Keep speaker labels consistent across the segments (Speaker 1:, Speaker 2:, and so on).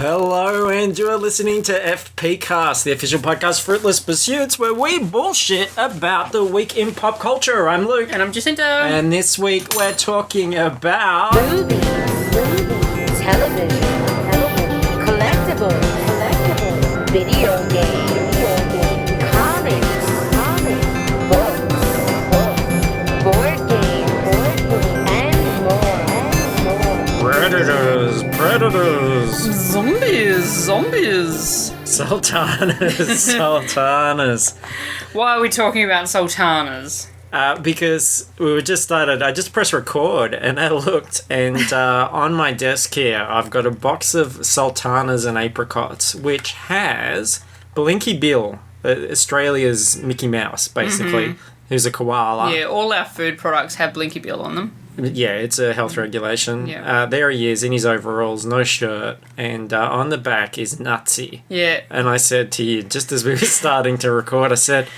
Speaker 1: Hello, and you're listening to FPcast, the official podcast Fruitless Pursuits, where we bullshit about the week in pop culture. I'm Luke.
Speaker 2: And I'm Jacinta.
Speaker 1: And this week we're talking about...
Speaker 3: Movies, television, collectibles, video games, comics, books, board games, and more.
Speaker 1: Predators.
Speaker 2: Zombies.
Speaker 1: Sultanas.
Speaker 2: Why are we talking about sultanas?
Speaker 1: Because I just pressed record and I looked, and on my desk here I've got a box of sultanas and apricots, which has Blinky Bill, Australia's Mickey Mouse, basically, who's a koala.
Speaker 2: Yeah, all our food products have Blinky Bill on them.
Speaker 1: Yeah, it's a health regulation.
Speaker 2: Yeah.
Speaker 1: There he is in his overalls, no shirt, and on the back is Nutsy.
Speaker 2: Yeah.
Speaker 1: And I said to you, just as we were starting to record, I said,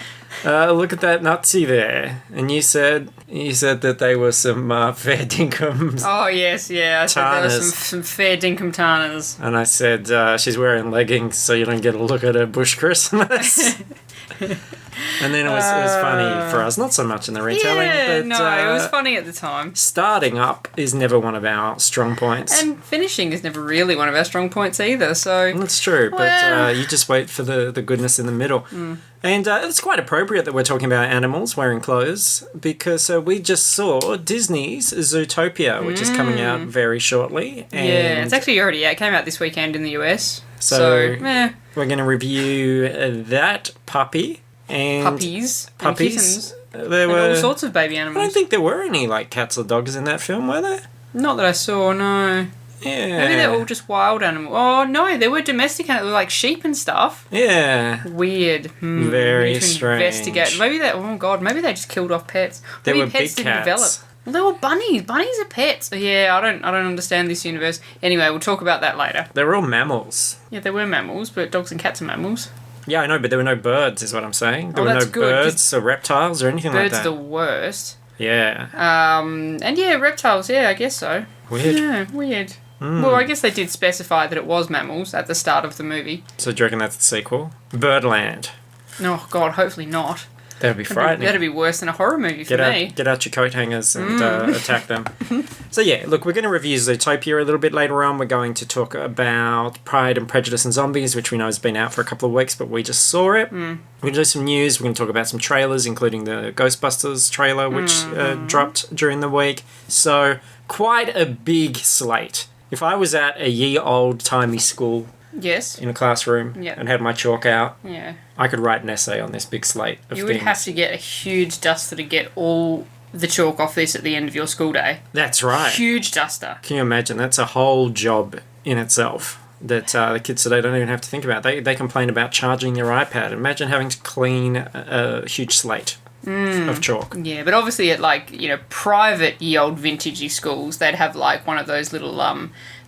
Speaker 1: look at that Nutsy there. And you said that they were some fair dinkum.
Speaker 2: Oh, yes, yeah. I said there were some fair dinkum tanas.
Speaker 1: And I said, she's wearing leggings so you don't get a look at her bush Christmas. And then it was funny for us, not so much in the retelling.
Speaker 2: Yeah,
Speaker 1: but,
Speaker 2: no, it was funny at the time.
Speaker 1: Starting up is never one of our strong points.
Speaker 2: And finishing is never really one of our strong points either, so...
Speaker 1: That's true, but you just wait for the goodness in the middle. And it's quite appropriate that we're talking about animals wearing clothes, because we just saw Disney's Zootopia, which is coming out very shortly. And
Speaker 2: yeah, it's actually already out. It came out this weekend in the US.
Speaker 1: So we're going to review that puppy. And
Speaker 2: puppies. And kittens.
Speaker 1: There
Speaker 2: and
Speaker 1: were
Speaker 2: all sorts of baby
Speaker 1: I
Speaker 2: animals.
Speaker 1: don't think there were any cats or dogs in that film, were there?
Speaker 2: Not that I saw, no.
Speaker 1: Yeah.
Speaker 2: Maybe they're all just wild animals. Oh, no, there were domestic animals, like sheep and stuff.
Speaker 1: Yeah.
Speaker 2: Weird.
Speaker 1: Very
Speaker 2: we need to
Speaker 1: strange.
Speaker 2: Investigate. Maybe maybe they just killed off pets.
Speaker 1: There
Speaker 2: Maybe
Speaker 1: were
Speaker 2: pets
Speaker 1: big
Speaker 2: didn't
Speaker 1: cats.
Speaker 2: develop. Well, they were bunnies. Bunnies are pets. Yeah, I don't understand this universe. Anyway, we'll talk about that later.
Speaker 1: They were all mammals.
Speaker 2: Yeah, they were mammals, but dogs and cats are mammals.
Speaker 1: Yeah, I know, but there were no birds, is what I'm saying. There were
Speaker 2: that's
Speaker 1: no
Speaker 2: good,
Speaker 1: birds or reptiles or anything like
Speaker 2: Birds
Speaker 1: that.
Speaker 2: are the worst.
Speaker 1: Yeah.
Speaker 2: And yeah, reptiles, yeah, I guess so.
Speaker 1: Weird.
Speaker 2: Yeah, weird. Well, I guess they did specify that it was mammals at the start of the movie.
Speaker 1: So do you reckon that's the sequel? Birdland.
Speaker 2: Oh, God, hopefully not.
Speaker 1: That would be frightening.
Speaker 2: That'd be worse than a horror movie for me.
Speaker 1: Get out your coat hangers and attack them. So yeah, look, we're going to review Zootopia a little bit later on. We're going to talk about Pride and Prejudice and Zombies, which we know has been out for a couple of weeks, but we just saw it. We're going to do some news. We're going to talk about some trailers, including the Ghostbusters trailer, which dropped during the week. So quite a big slate. If I was at a ye-old-timey school...
Speaker 2: Yes.
Speaker 1: In a classroom and had my chalk out, I could write an essay on this big slate of things.
Speaker 2: You would have to get a huge duster to get all the chalk off this at the end of your school day.
Speaker 1: That's right.
Speaker 2: Huge duster.
Speaker 1: Can you imagine? That's a whole job in itself that the kids today don't even have to think about. They complain about charging their iPad. Imagine having to clean a huge slate of chalk.
Speaker 2: Yeah, but obviously at private ye-old vintagey schools, they'd have one of those little,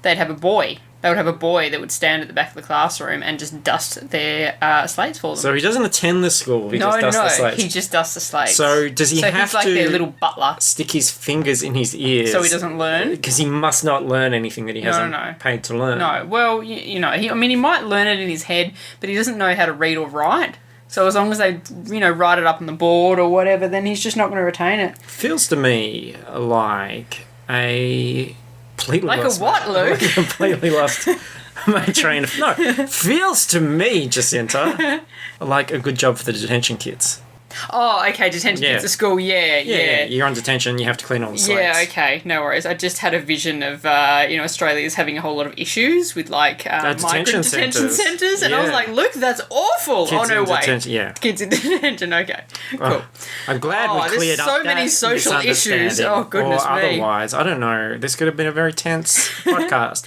Speaker 2: they'd have a boy. They would have a boy that would stand at the back of the classroom and just dust their slates for them.
Speaker 1: So he doesn't attend the school, he just dusts the slates?
Speaker 2: He just dusts the slates.
Speaker 1: So does he have
Speaker 2: he's like
Speaker 1: to
Speaker 2: their little butler.
Speaker 1: Stick his fingers in his ears?
Speaker 2: So he doesn't learn?
Speaker 1: Because he must not learn anything that he hasn't paid to learn.
Speaker 2: No, well, he might learn it in his head, but he doesn't know how to read or write. So as long as they, write it up on the board or whatever, then he's just not going to retain it.
Speaker 1: Feels to me like a...
Speaker 2: Like a what, Luke?
Speaker 1: Completely lost my train of... No, feels to me, Jacinta, like a good job for the detention kids.
Speaker 2: Oh, okay, detention kids at school, yeah.
Speaker 1: You're on detention, you have to clean all the slates.
Speaker 2: Yeah, okay, no worries. I just had a vision of, Australia's having a whole lot of issues with, migrant detention centres, and I was like, look, that's awful.
Speaker 1: Kids
Speaker 2: in
Speaker 1: wait.
Speaker 2: Detention, Kids in detention, okay, cool.
Speaker 1: I'm glad we cleared up
Speaker 2: there's so many social issues. Oh, goodness
Speaker 1: or
Speaker 2: me.
Speaker 1: Otherwise, I don't know, this could have been a very tense podcast.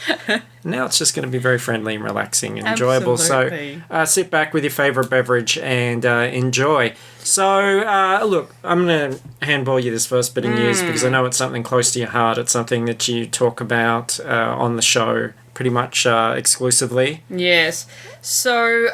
Speaker 1: Now it's just going to be very friendly and relaxing and enjoyable.
Speaker 2: Absolutely.
Speaker 1: So sit back with your favourite beverage and enjoy. So, look, I'm going to handball you this first bit of news because I know it's something close to your heart. It's something that you talk about on the show pretty much exclusively.
Speaker 2: Yes. So,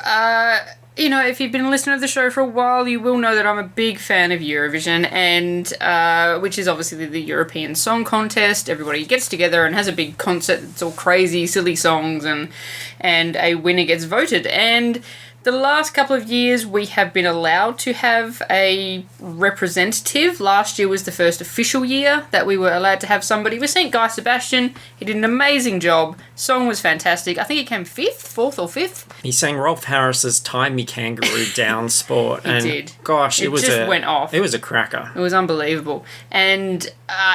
Speaker 2: you know, if you've been listening to the show for a while, you will know that I'm a big fan of Eurovision, and which is obviously the European Song Contest. Everybody gets together and has a big concert. It's all crazy, silly songs, and a winner gets voted. And the last couple of years, we have been allowed to have a representative. Last year was the first official year that we were allowed to have somebody. We sent Guy Sebastian. He did an amazing job. Song was fantastic. I think he came fourth or fifth.
Speaker 1: He sang Rolf Harris's Time Me Kangaroo Down Sport.
Speaker 2: He did.
Speaker 1: Gosh,
Speaker 2: It just went off.
Speaker 1: It was a cracker.
Speaker 2: It was unbelievable. And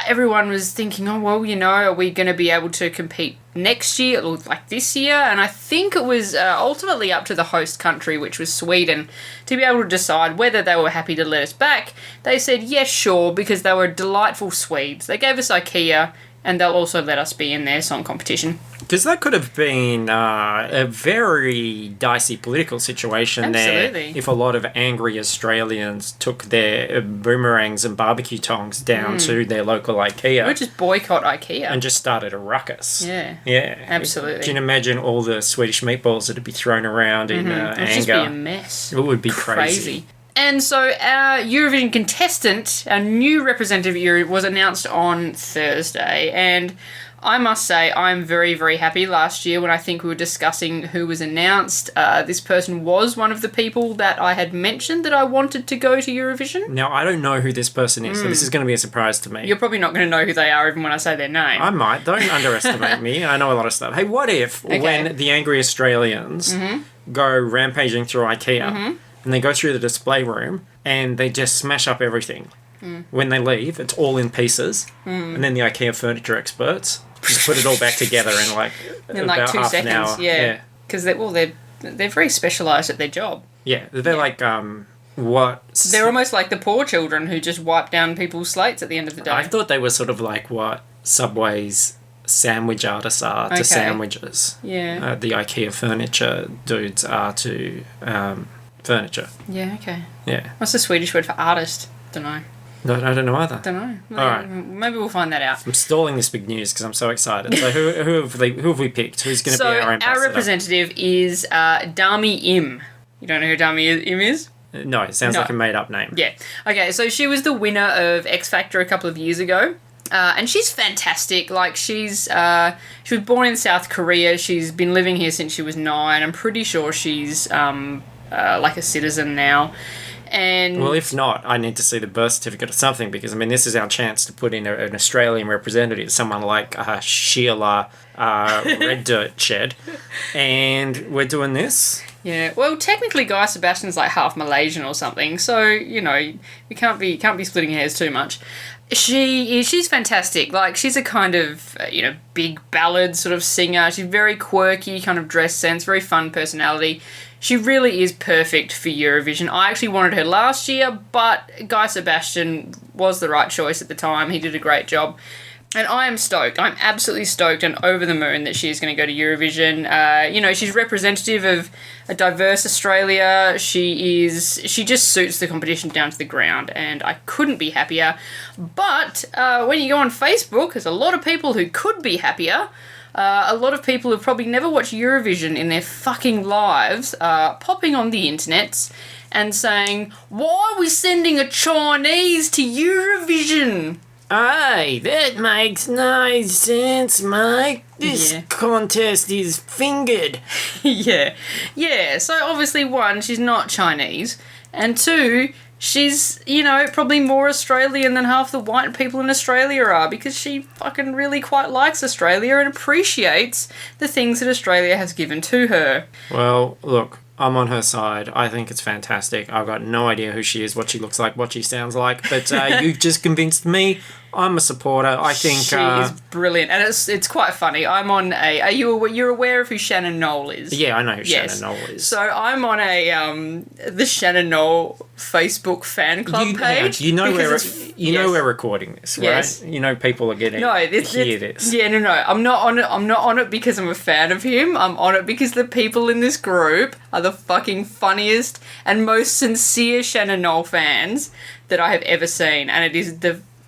Speaker 2: everyone was thinking, oh, well, you know, are we going to be able to compete next year, like this year? And I think it was ultimately up to the host country, which was Sweden, to be able to decide whether they were happy to let us back. They said, yes, sure, because they were delightful Swedes. They gave us IKEA, and they'll also let us be in their song competition.
Speaker 1: Because that could have been a very dicey political situation there if a lot of angry Australians took their boomerangs and barbecue tongs down to their local IKEA.
Speaker 2: Or just boycott IKEA.
Speaker 1: And just started a ruckus.
Speaker 2: Yeah.
Speaker 1: Yeah.
Speaker 2: Absolutely.
Speaker 1: Can you imagine all the Swedish meatballs that would be thrown around in anger?
Speaker 2: It would just be a mess.
Speaker 1: It would be crazy.
Speaker 2: And so our Eurovision contestant, our new representative, was announced on Thursday. And I must say, I'm very, very happy. Last year, when I think we were discussing who was announced, this person was one of the people that I had mentioned that I wanted to go to Eurovision.
Speaker 1: Now, I don't know who this person is, so this is going to be a surprise to me.
Speaker 2: You're probably not going to know who they are even when I say their name.
Speaker 1: I might. Don't underestimate me. I know a lot of stuff. Hey, what if when the angry Australians go rampaging through IKEA and they go through the display room and they just smash up everything? When they leave, it's all in pieces. And then the IKEA furniture experts just put it all back together in about
Speaker 2: 2
Speaker 1: half
Speaker 2: seconds.
Speaker 1: an hour.
Speaker 2: Yeah. Because they're very specialised at their job.
Speaker 1: Yeah, they're like what?
Speaker 2: They're almost like the poor children who just wipe down people's slates at the end of the day.
Speaker 1: I thought they were sort of like what Subway's sandwich artists are to sandwiches.
Speaker 2: Yeah.
Speaker 1: The IKEA furniture dudes are to furniture.
Speaker 2: Yeah, okay.
Speaker 1: Yeah.
Speaker 2: What's the Swedish word for artist? Don't know.
Speaker 1: No, I don't know either.
Speaker 2: Don't know.
Speaker 1: All right.
Speaker 2: Maybe we'll find that out.
Speaker 1: I'm stalling this big news because I'm so excited. So who have we picked? Who's going to be our ambassador?
Speaker 2: Our representative is Dami Im. You don't know who Dami Im is?
Speaker 1: No, it sounds like a made-up name.
Speaker 2: Yeah. Okay, so she was the winner of X Factor a couple of years ago. And she's fantastic. Like, she was born in South Korea. She's been living here since she was 9. I'm pretty sure she's like a citizen now. And
Speaker 1: well, if not, I need to see the birth certificate or something, because, I mean, this is our chance to put in an Australian representative, someone like Sheila Red Dirt Shed. And we're doing this.
Speaker 2: Yeah, well, technically Guy Sebastian's like half Malaysian or something, so, you know, we can't be splitting hairs too much. She's fantastic. Like, she's a kind of, big ballad sort of singer. She's very quirky, kind of dress sense, very fun personality. She really is perfect for Eurovision. I actually wanted her last year, but Guy Sebastian was the right choice at the time. He did a great job. And I am stoked. I'm absolutely stoked and over the moon that she's going to go to Eurovision. She's representative of a diverse Australia. She just suits the competition down to the ground, and I couldn't be happier. But when you go on Facebook, there's a lot of people who could be happier. A lot of people who've probably never watched Eurovision in their fucking lives popping on the internet and saying, why are we sending a Chinese to Eurovision?
Speaker 1: Aye, that makes no sense, mate. This contest is fingered.
Speaker 2: Yeah. So obviously, 1, she's not Chinese, and 2, she's, probably more Australian than half the white people in Australia are, because she fucking really quite likes Australia and appreciates the things that Australia has given to her.
Speaker 1: Well, look, I'm on her side. I think it's fantastic. I've got no idea who she is, what she looks like, what she sounds like, but you've just convinced me. I'm a supporter. I think
Speaker 2: she is brilliant, and it's quite funny. I'm on a. You're aware of who Shannon Knoll is?
Speaker 1: Yeah, I know who Shannon Knoll is.
Speaker 2: So I'm on the Shannon Knoll Facebook fan club page.
Speaker 1: You know we're recording this, right?
Speaker 2: Yes.
Speaker 1: You know people are getting hear this.
Speaker 2: Yeah, no. I'm not on it. I'm not on it because I'm a fan of him. I'm on it because the people in this group are the fucking funniest and most sincere Shannon Knoll fans that I have ever seen, and it is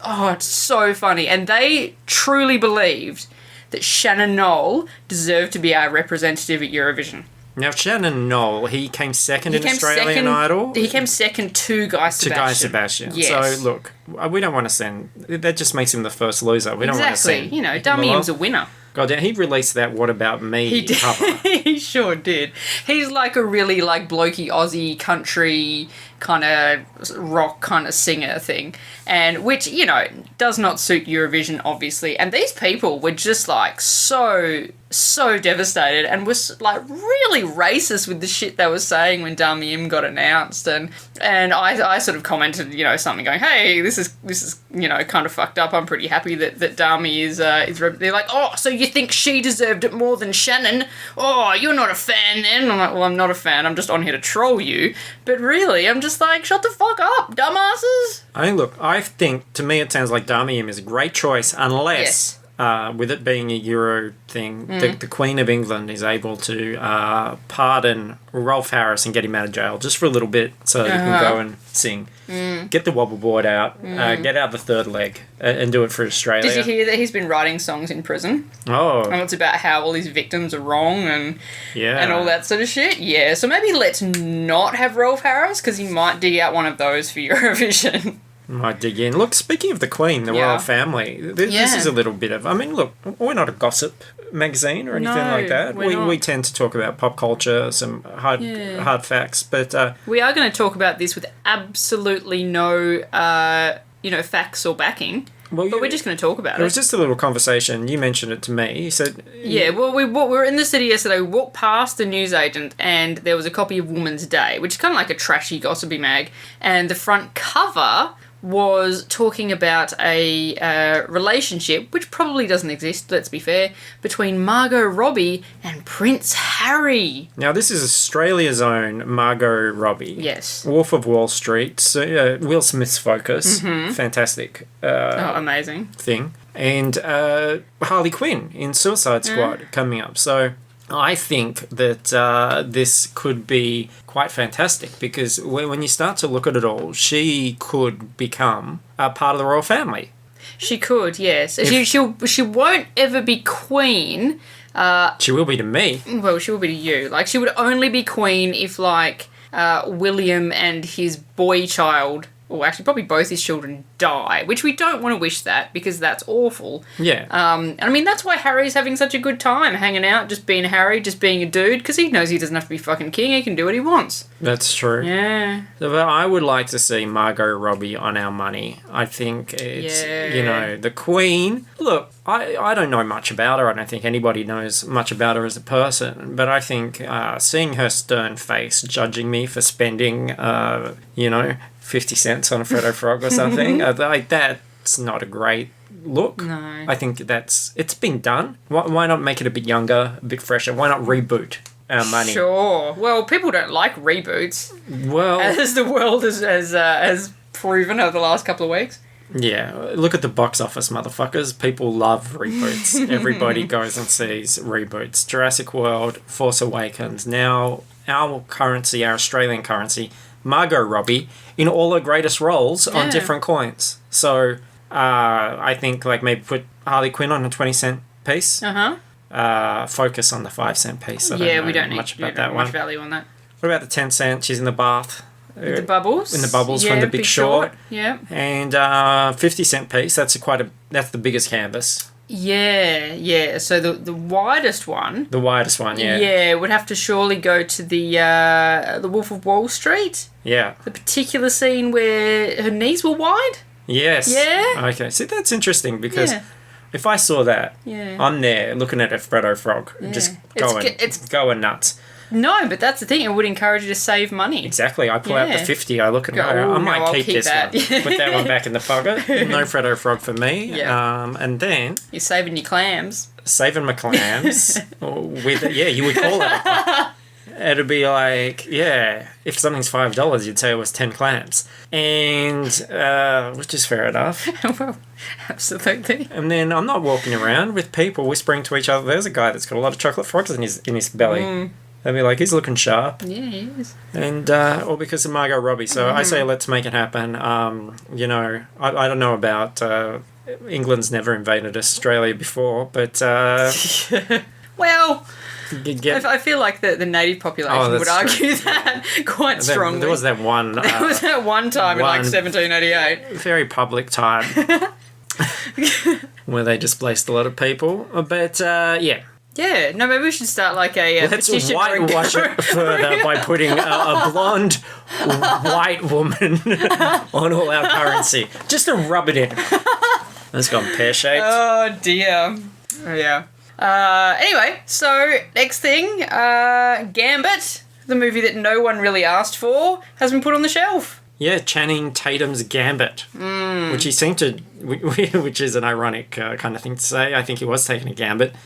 Speaker 2: it's so funny. And they truly believed that Shannon Knoll deserved to be our representative at Eurovision.
Speaker 1: Now, Shannon Knoll, he came second in Australian Idol.
Speaker 2: He came second to Guy Sebastian.
Speaker 1: To Guy Sebastian.
Speaker 2: Yes.
Speaker 1: So, look, we don't want to send... That just makes him the first loser. We don't want to send...
Speaker 2: You know, Damien's a winner.
Speaker 1: God damn, he released that What About Me cover.
Speaker 2: He sure did. He's like a really like blokey Aussie country kind of rock kind of singer thing, and which, you know, does not suit Eurovision, obviously. And these people were just like so devastated and was like really racist with the shit they were saying when Damien got announced, and I sort of commented, you know, something going, hey, this is you know, kind of fucked up. I'm pretty happy that Dami is they're like, oh, so you think she deserved it more than Shannon? Oh, you're not a fan then? I'm like, well, I'm not a fan, I'm just on here to troll you. But really, I'm just like, shut the fuck up, dumbasses.
Speaker 1: I mean, look, I think, to me, it sounds like Damian is a great choice, unless... with it being a Euro thing, the Queen of England is able to pardon Rolf Harris and get him out of jail just for a little bit so he can go and sing. Get the wobble board out, get out the third leg, and do it for Australia.
Speaker 2: Did you hear that he's been writing songs in prison?
Speaker 1: Oh.
Speaker 2: And it's about how all these victims are wrong and all that sort of shit? Yeah, so maybe let's not have Rolf Harris, because he might dig out one of those for Eurovision.
Speaker 1: Might dig in. Look, speaking of the Queen, the royal family, this is a little bit of... I mean, look, we're not a gossip magazine or anything like that. We tend to talk about pop culture, some hard facts, but...
Speaker 2: we are going to talk about this with absolutely no, facts or backing. Well, but we're just going to talk about it.
Speaker 1: It was just a little conversation. You mentioned it to me. You said...
Speaker 2: Yeah, well, we were in the city yesterday. We walked past the newsagent and there was a copy of Woman's Day, which is kind of like a trashy, gossipy mag. And the front cover was talking about a relationship, which probably doesn't exist, let's be fair, between Margot Robbie and Prince Harry.
Speaker 1: Now, this is Australia's own Margot Robbie.
Speaker 2: Yes.
Speaker 1: Wolf of Wall Street, Will Smith's focus. Fantastic.
Speaker 2: Amazing.
Speaker 1: Thing. And Harley Quinn in Suicide Squad coming up. So... I think that this could be quite fantastic, because when you start to look at it all, she could become a part of the royal family.
Speaker 2: She could, yes. She won't ever be queen.
Speaker 1: She will be to me.
Speaker 2: Well, she will be to you. Like, she would only be queen if, like, William and his boy child... Well, actually, probably both his children die, which we don't want to wish that, because that's awful.
Speaker 1: Yeah.
Speaker 2: And I mean, that's why Harry's having such a good time, hanging out, just being Harry, just being a dude, because he knows he doesn't have to be fucking king, he can do what he wants.
Speaker 1: That's true.
Speaker 2: Yeah.
Speaker 1: So, but I would like to see Margot Robbie on our money. I think it's, you know, the Queen. Look, I don't know much about her. I don't think anybody knows much about her as a person, but I think seeing her stern face judging me for spending, 50 cents on a Freddo Frog or something, like that's not a great look.
Speaker 2: No.
Speaker 1: I think it's been done. Why not make it a bit younger, a bit fresher? Why not reboot our money?
Speaker 2: Sure. Well, people don't like reboots.
Speaker 1: Well,
Speaker 2: as the world has proven over the last couple of weeks.
Speaker 1: Yeah, look at the box office, motherfuckers. People love reboots. Everybody goes and sees reboots. Jurassic World, Force Awakens. Now, our currency, our Australian currency, Margot Robbie, in all her greatest roles on different coins. So, I think, like, maybe put Harley Quinn on a 20-cent piece. Focus on the 5-cent piece.
Speaker 2: We don't need
Speaker 1: much about that one.
Speaker 2: much value on that.
Speaker 1: What about the 10-cent? She's in the bath.
Speaker 2: The bubbles?
Speaker 1: In the bubbles from The Big Short.
Speaker 2: Yeah.
Speaker 1: And 50-cent piece, that's the biggest canvas.
Speaker 2: Yeah. So the widest one...
Speaker 1: The widest one, yeah.
Speaker 2: Yeah, would have to surely go to the Wolf of Wall Street.
Speaker 1: Yeah.
Speaker 2: The particular scene where her knees were wide.
Speaker 1: Yes.
Speaker 2: Yeah.
Speaker 1: Okay, see, that's interesting, because... If I saw that, I'm there looking at a Freddo Frog, just going nuts.
Speaker 2: No, but that's the thing. It would encourage you to save money.
Speaker 1: Exactly. I pull out the 50. I look and go, I might keep this
Speaker 2: that.
Speaker 1: one. Put that one back in the pocket. No Freddo Frog for me.
Speaker 2: Yeah.
Speaker 1: And then...
Speaker 2: You're saving your clams.
Speaker 1: Saving my clams. You would call it. It'd be like, if something's $5, you'd say it was 10 clams. And, which is fair enough.
Speaker 2: Well, absolutely.
Speaker 1: And then I'm not walking around with people whispering to each other, there's a guy that's got a lot of chocolate frogs in his belly. They'd be like, he's looking sharp.
Speaker 2: Yeah, he is.
Speaker 1: And, or because of Margot Robbie. So I say, let's make it happen. I don't know about,
Speaker 2: England's
Speaker 1: never invaded Australia before, but,
Speaker 2: well... I feel like the native population would argue that quite strongly.
Speaker 1: There was that one...
Speaker 2: there was that one time in like 1788.
Speaker 1: Very public time where they displaced a lot of people. But, yeah.
Speaker 2: Yeah, no, maybe we should start like a
Speaker 1: Let's
Speaker 2: petition.
Speaker 1: whitewash it further by putting a blonde white woman on all our currency. Just to rub it in. It's gone pear-shaped.
Speaker 2: Oh, dear. Oh, yeah. Anyway, so next thing, Gambit, the movie that no one really asked for, has been put on the shelf.
Speaker 1: Yeah, Channing Tatum's Gambit, which he seemed to, which is an ironic kind of thing to say. I think he was taking a gambit.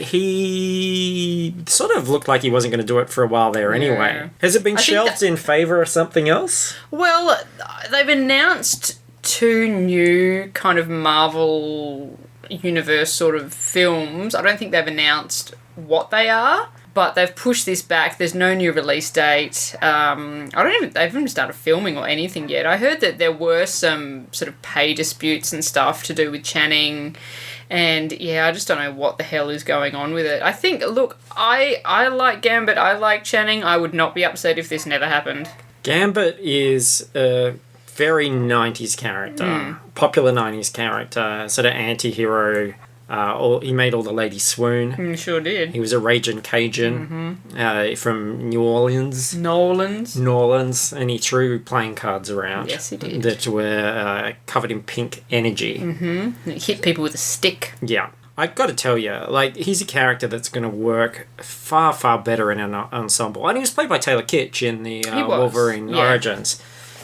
Speaker 1: He sort of looked like he wasn't going to do it for a while there anyway.
Speaker 2: Yeah.
Speaker 1: Has it been shelved in favour of something else?
Speaker 2: Well, they've announced 2 new kind of Marvel universe sort of films. I don't think they've announced what they are. But they've pushed this back. There's no new release date. They haven't even started filming or anything yet. I heard that there were some sort of pay disputes and stuff to do with Channing. And yeah, I just don't know what the hell is going on with it. I think, look, I like Gambit. I like Channing. I would not be upset if this never happened.
Speaker 1: Gambit is a very 90s character. Popular 90s character. Sort of anti-hero. He made all the ladies swoon.
Speaker 2: Sure did.
Speaker 1: He was a raging Cajun from New Orleans. Nolans, and he threw playing cards around.
Speaker 2: Yes, he did.
Speaker 1: That were covered in pink energy.
Speaker 2: Mm-hmm. He hit people with a stick.
Speaker 1: Yeah. I've got to tell you, like, he's a character that's going to work far, far better in an ensemble. And he was played by Taylor Kitsch in the Wolverine Origins.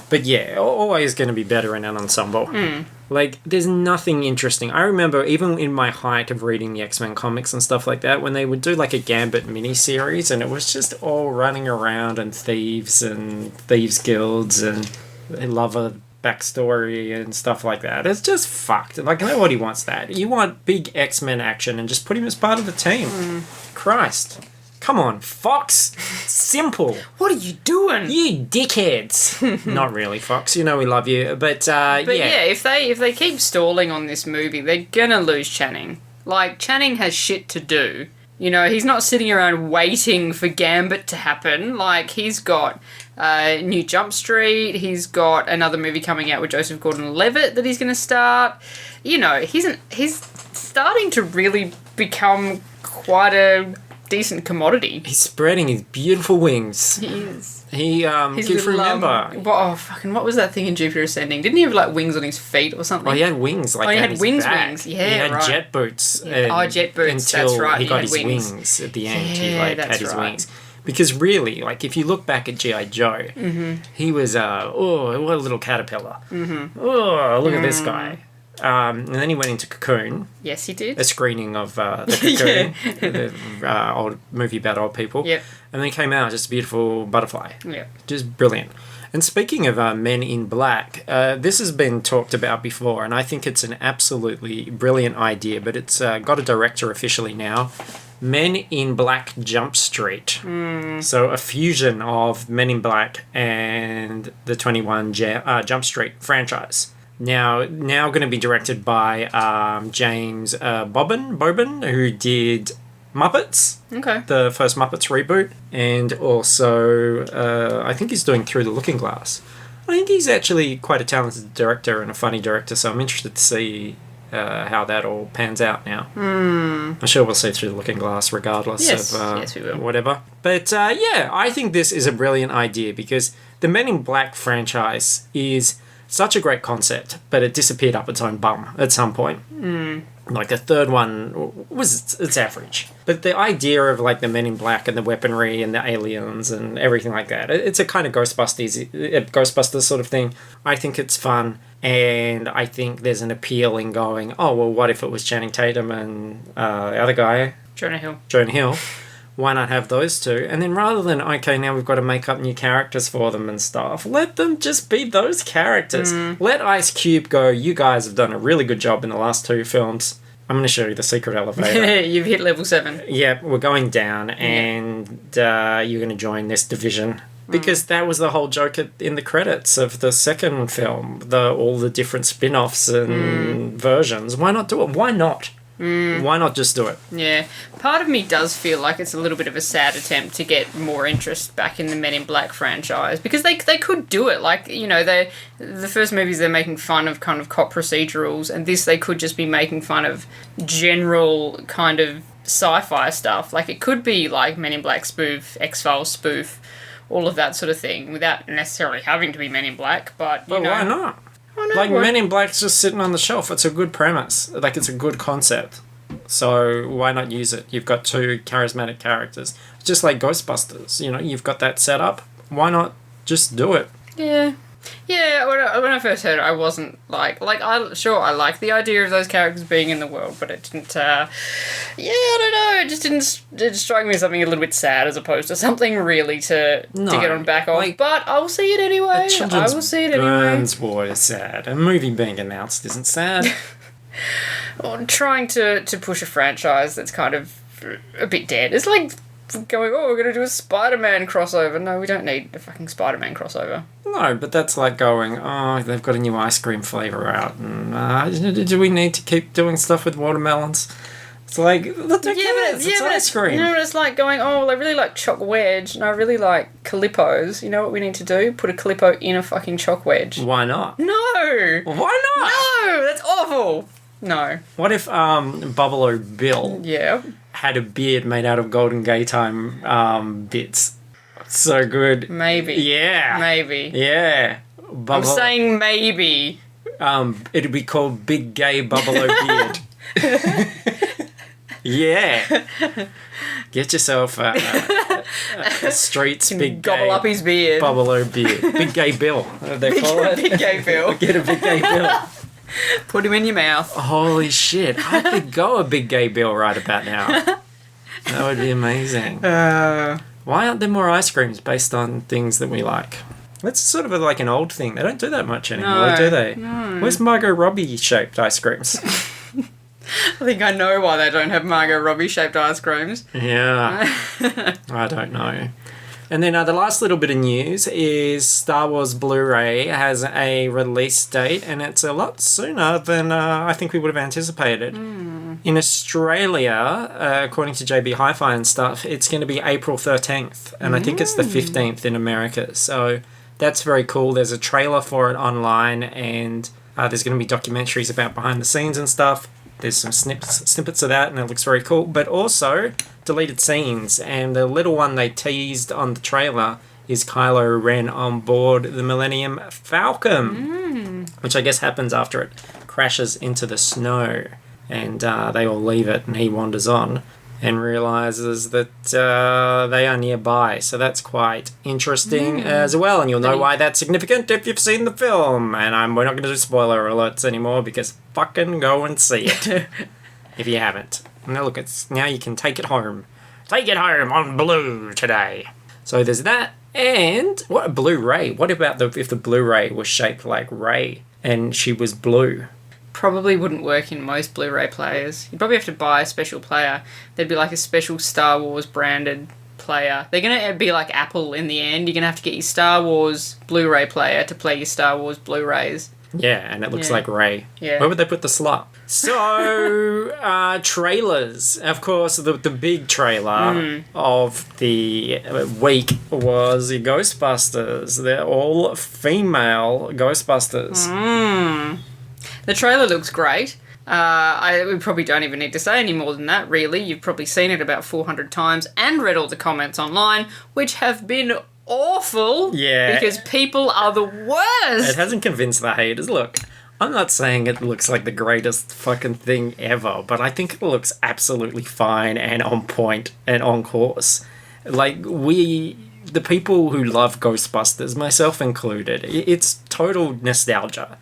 Speaker 1: But yeah, always going to be better in an ensemble. Like, there's nothing interesting. I remember, even in my height of reading the X-Men comics and stuff like that, when they would do, like, a Gambit miniseries, and it was just all running around and thieves guilds and lover backstory and stuff like that. It's just fucked. Like, nobody wants that. You want big X-Men action and just put him as part of the team. Christ. Come on, Fox. Simple.
Speaker 2: What are you doing?
Speaker 1: You dickheads. Not really, Fox. You know we love you. But yeah,
Speaker 2: if they keep stalling on this movie, they're gonna lose Channing. Like, Channing has shit to do. You know, he's not sitting around waiting for Gambit to happen. Like, he's got new Jump Street. He's got another movie coming out with Joseph Gordon-Levitt that he's gonna start. You know, he's starting to really become quite a decent commodity.
Speaker 1: He's spreading his beautiful wings.
Speaker 2: He is.
Speaker 1: If you remember.
Speaker 2: What was that thing in Jupiter Ascending? Didn't he have, like, wings on his feet or something?
Speaker 1: Oh, he had wings. Like,
Speaker 2: he had wings.
Speaker 1: he
Speaker 2: Yeah,
Speaker 1: had
Speaker 2: right.
Speaker 1: jet boots.
Speaker 2: Jet boots,
Speaker 1: until
Speaker 2: that's right.
Speaker 1: he got
Speaker 2: had
Speaker 1: his wings at the end.
Speaker 2: Yeah,
Speaker 1: He, like, had his wings. Because really, like, if you look back at G.I. Joe, he was, what a little caterpillar. Oh, look at this guy. And then he went into Cocoon.
Speaker 2: Yes, he did.
Speaker 1: A screening of the Cocoon, the old movie about old people.
Speaker 2: Yep.
Speaker 1: And then he came out just a beautiful butterfly.
Speaker 2: Yeah.
Speaker 1: Just brilliant. And speaking of Men in Black, this has been talked about before, and I think it's an absolutely brilliant idea, but it's got a director officially now. Men in Black Jump Street. So a fusion of Men in Black and the 21 Jump Street franchise. Now going to be directed by James Bobin, who did Muppets.
Speaker 2: Okay.
Speaker 1: The first Muppets reboot. And also, I think he's doing Through the Looking Glass. I think he's actually quite a talented director and a funny director, so I'm interested to see how that all pans out now. I'm sure we'll see Through the Looking Glass regardless of
Speaker 2: yes, we will.
Speaker 1: whatever. But yeah, I think this is a brilliant idea because the Men in Black franchise is such a great concept, but it disappeared up its own bum at some point. Like the third one it's average. But the idea of like the Men in Black and the weaponry and the aliens and everything like that, it's a kind of Ghostbusters sort of thing. I think it's fun, and I think there's an appeal in going, oh, well, what if it was Channing Tatum and the other guy? Jonah Hill. Why not have those two? And then rather than, okay, now we've got to make up new characters for them and stuff, let them just be those characters. Let Ice Cube go, you guys have done a really good job in the last 2 films. I'm going to show you the secret elevator.
Speaker 2: You've hit level 7.
Speaker 1: Yeah, we're going down, and you're going to join this division. Because that was the whole joke in the credits of the second film, all the different spin-offs and versions. Why not do it? Why not? Why not just do it?
Speaker 2: Yeah. Part of me does feel like it's a little bit of a sad attempt to get more interest back in the Men in Black franchise, because they could do it. Like, you know, the first movies they're making fun of kind of cop procedurals, and this they could just be making fun of general kind of sci-fi stuff. Like, it could be like Men in Black spoof, X-Files spoof, all of that sort of thing, without necessarily having to be Men in Black, but, you know.
Speaker 1: Why not? Like, Men in Black's just sitting on the shelf. It's a good premise. Like, it's a good concept. So why not use it? You've got two charismatic characters. Just like Ghostbusters, you know, you've got that set up. Why not just do it?
Speaker 2: Yeah. Yeah, when I first heard it, I wasn't I like the idea of those characters being in the world, but it didn't, I don't know, it just didn't strike me as something a little bit sad as opposed to something really to get on back of.
Speaker 1: Like,
Speaker 2: but I will see it anyway. I will see it anyway.
Speaker 1: Burns Boy is sad. A movie being announced isn't sad.
Speaker 2: Or trying to push a franchise that's kind of a bit dead. It's like going, we're going to do a Spider-Man crossover. No, we don't need a fucking Spider-Man crossover.
Speaker 1: No, but that's like going, they've got a new ice cream flavour out, and do we need to keep doing stuff with watermelons? It's like, it's ice cream.
Speaker 2: You know, it's like going, I really like Choc Wedge, and I really like Calippos. You know what we need to do? Put a Calippo in a fucking Choc Wedge.
Speaker 1: Why not?
Speaker 2: No!
Speaker 1: Why not?
Speaker 2: No! That's awful! No.
Speaker 1: What if Buffalo Bill had a beard made out of Golden Gay Time bits? So good.
Speaker 2: Maybe.
Speaker 1: Yeah.
Speaker 2: Maybe.
Speaker 1: Yeah.
Speaker 2: I'm saying maybe.
Speaker 1: It'd be called Big Gay Buffalo Beard. Yeah. Get yourself a streets Big Gay.
Speaker 2: Gobble up his beard.
Speaker 1: Buffalo Beard. Big Gay Bill, they call it.
Speaker 2: Big Gay Bill.
Speaker 1: Get a Big Gay Bill.
Speaker 2: Put him in your mouth.
Speaker 1: Holy shit. I could go a Big Gay Bill right about now. That would be amazing. Why aren't there more ice creams based on things that we like? That's sort of like an old thing. They don't do that much anymore, do they?
Speaker 2: No.
Speaker 1: Where's Margot Robbie-shaped ice creams?
Speaker 2: I think I know why they don't have Margot Robbie-shaped ice creams.
Speaker 1: Yeah. I don't know. And then the last little bit of news is Star Wars Blu-ray has a release date, and it's a lot sooner than I think we would have anticipated. In Australia, according to JB Hi-Fi and stuff, it's going to be April 13th, and I think it's the 15th in America. So that's very cool. There's a trailer for it online, and there's going to be documentaries about behind the scenes and stuff. There's some snippets of that, and it looks very cool. But also deleted scenes, and the little one they teased on the trailer is Kylo Ren on board the Millennium Falcon, which I guess happens after it crashes into the snow, and they all leave it, and he wanders on and realizes that they are nearby. So that's quite interesting as well, and you'll know why that's significant if you've seen the film. And we're not going to do spoiler alerts anymore, because fucking go and see it if you haven't. Now look, now you can take it home. Take it home on Blu today. So there's that, and what a Blu-ray. What about if the Blu-ray was shaped like Rey and she was blue?
Speaker 2: Probably wouldn't work in most Blu-ray players. You'd probably have to buy a special player. There'd be like a special Star Wars branded player. They're going to be like Apple in the end. You're going to have to get your Star Wars Blu-ray player to play your Star Wars Blu-rays.
Speaker 1: Yeah, and it looks like Rey.
Speaker 2: Yeah.
Speaker 1: Where would they put the slot? So, trailers. Of course, the big trailer of the week was the Ghostbusters. They're all female Ghostbusters.
Speaker 2: The trailer looks great. We probably don't even need to say any more than that, really. You've probably seen it about 400 times and read all the comments online, which have been awful.
Speaker 1: Yeah.
Speaker 2: Because people are the worst.
Speaker 1: It hasn't convinced the haters. Look, I'm not saying it looks like the greatest fucking thing ever, but I think it looks absolutely fine and on point and on course. Like, the people who love Ghostbusters, myself included, it's total nostalgia.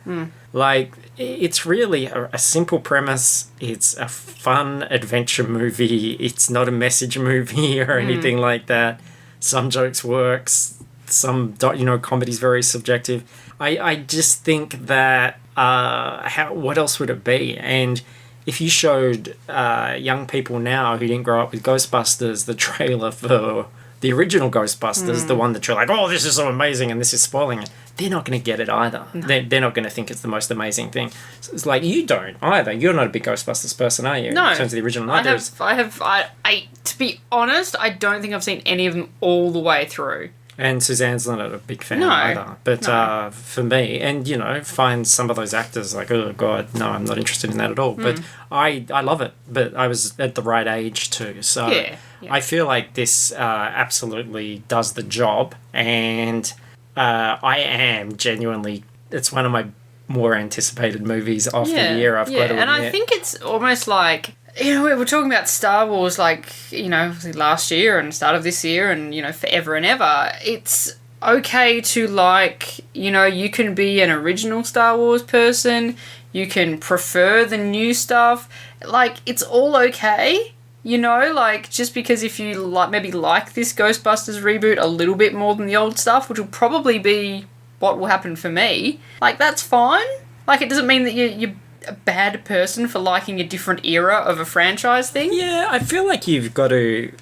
Speaker 1: Like, it's really a simple premise. It's a fun adventure movie. It's not a message movie or anything like that. Some jokes works. Some, comedy's very subjective. I just think that, what else would it be? And if you showed young people now who didn't grow up with Ghostbusters the trailer for the original Ghostbusters, the one that you're like, oh, this is so amazing and this is spoiling it, they're not going to get it either. No. They're not going to think it's the most amazing thing. So it's like, you don't either. You're not a big Ghostbusters person, are you?
Speaker 2: No.
Speaker 1: In terms of the original.
Speaker 2: To be honest, I don't think I've seen any of them all the way through.
Speaker 1: And Suzanne's not a big fan
Speaker 2: No.
Speaker 1: either. But for me, and, find some of those actors like, oh, God, no, I'm not interested in that at all. But I love it. But I was at the right age too. So
Speaker 2: Yeah.
Speaker 1: I feel like this absolutely does the job. And I am genuinely, it's one of my more anticipated movies of the year, I've got to admit.
Speaker 2: And I think it's almost like, we were talking about Star Wars, like, last year and start of this year and, forever and ever. It's okay to, like, you can be an original Star Wars person. You can prefer the new stuff. Like, it's all okay. Like, just because if you maybe like this Ghostbusters reboot a little bit more than the old stuff, which will probably be what will happen for me, like, that's fine. Like, it doesn't mean that you're a bad person for liking a different era of a franchise thing.
Speaker 1: Yeah, I feel like you've got to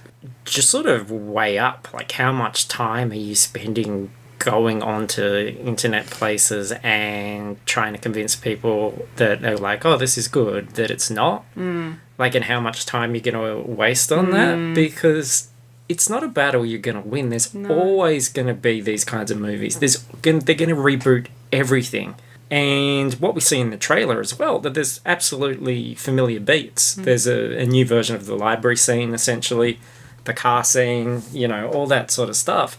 Speaker 1: just sort of weigh up, like, how much time are you spending going onto internet places and trying to convince people that they're like, oh, this is good, that it's not. Like, and how much time you're going to waste on that, because it's not a battle you're going to win. There's always going to be these kinds of movies. They're going to reboot everything. And what we see in the trailer as well, that there's absolutely familiar beats. There's a new version of the library scene, essentially, the car scene, all that sort of stuff.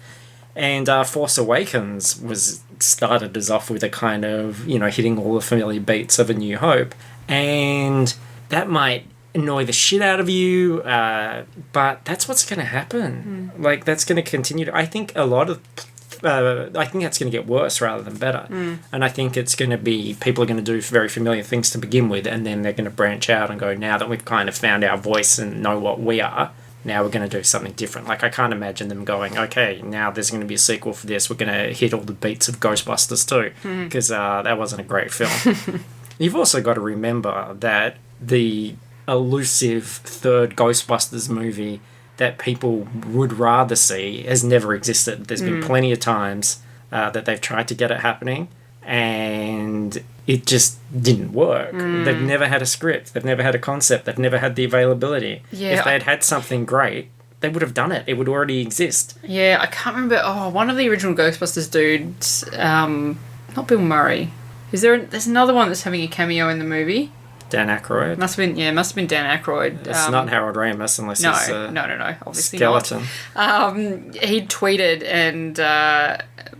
Speaker 1: And Force Awakens started us off with a kind of, hitting all the familiar beats of A New Hope. And that might annoy the shit out of you, but that's what's going to happen. Like, that's going to continue. I think I think that's going to get worse rather than better. And I think it's going to be, people are going to do very familiar things to begin with, and then they're going to branch out and go, now that we've kind of found our voice and know what we are, now we're going to do something different. Like, I can't imagine them going, okay, now there's going to be a sequel for this, we're going to hit all the beats of Ghostbusters too, because that wasn't a great film. You've also got to remember that the elusive third Ghostbusters movie that people would rather see has never existed. There's been plenty of times that they've tried to get it happening, and it just didn't work. They've never had a script. They've never had a concept. They've never had the availability.
Speaker 2: Yeah,
Speaker 1: if they had something great, they would have done it. It would already exist.
Speaker 2: Yeah, I can't remember. Oh, one of the original Ghostbusters dudes, not Bill Murray. There's another one that's having a cameo in the movie?
Speaker 1: Dan Aykroyd.
Speaker 2: Must have been Dan Aykroyd.
Speaker 1: It's not Harold Ramis unless it's
Speaker 2: no, obviously
Speaker 1: skeleton.
Speaker 2: not. He tweeted and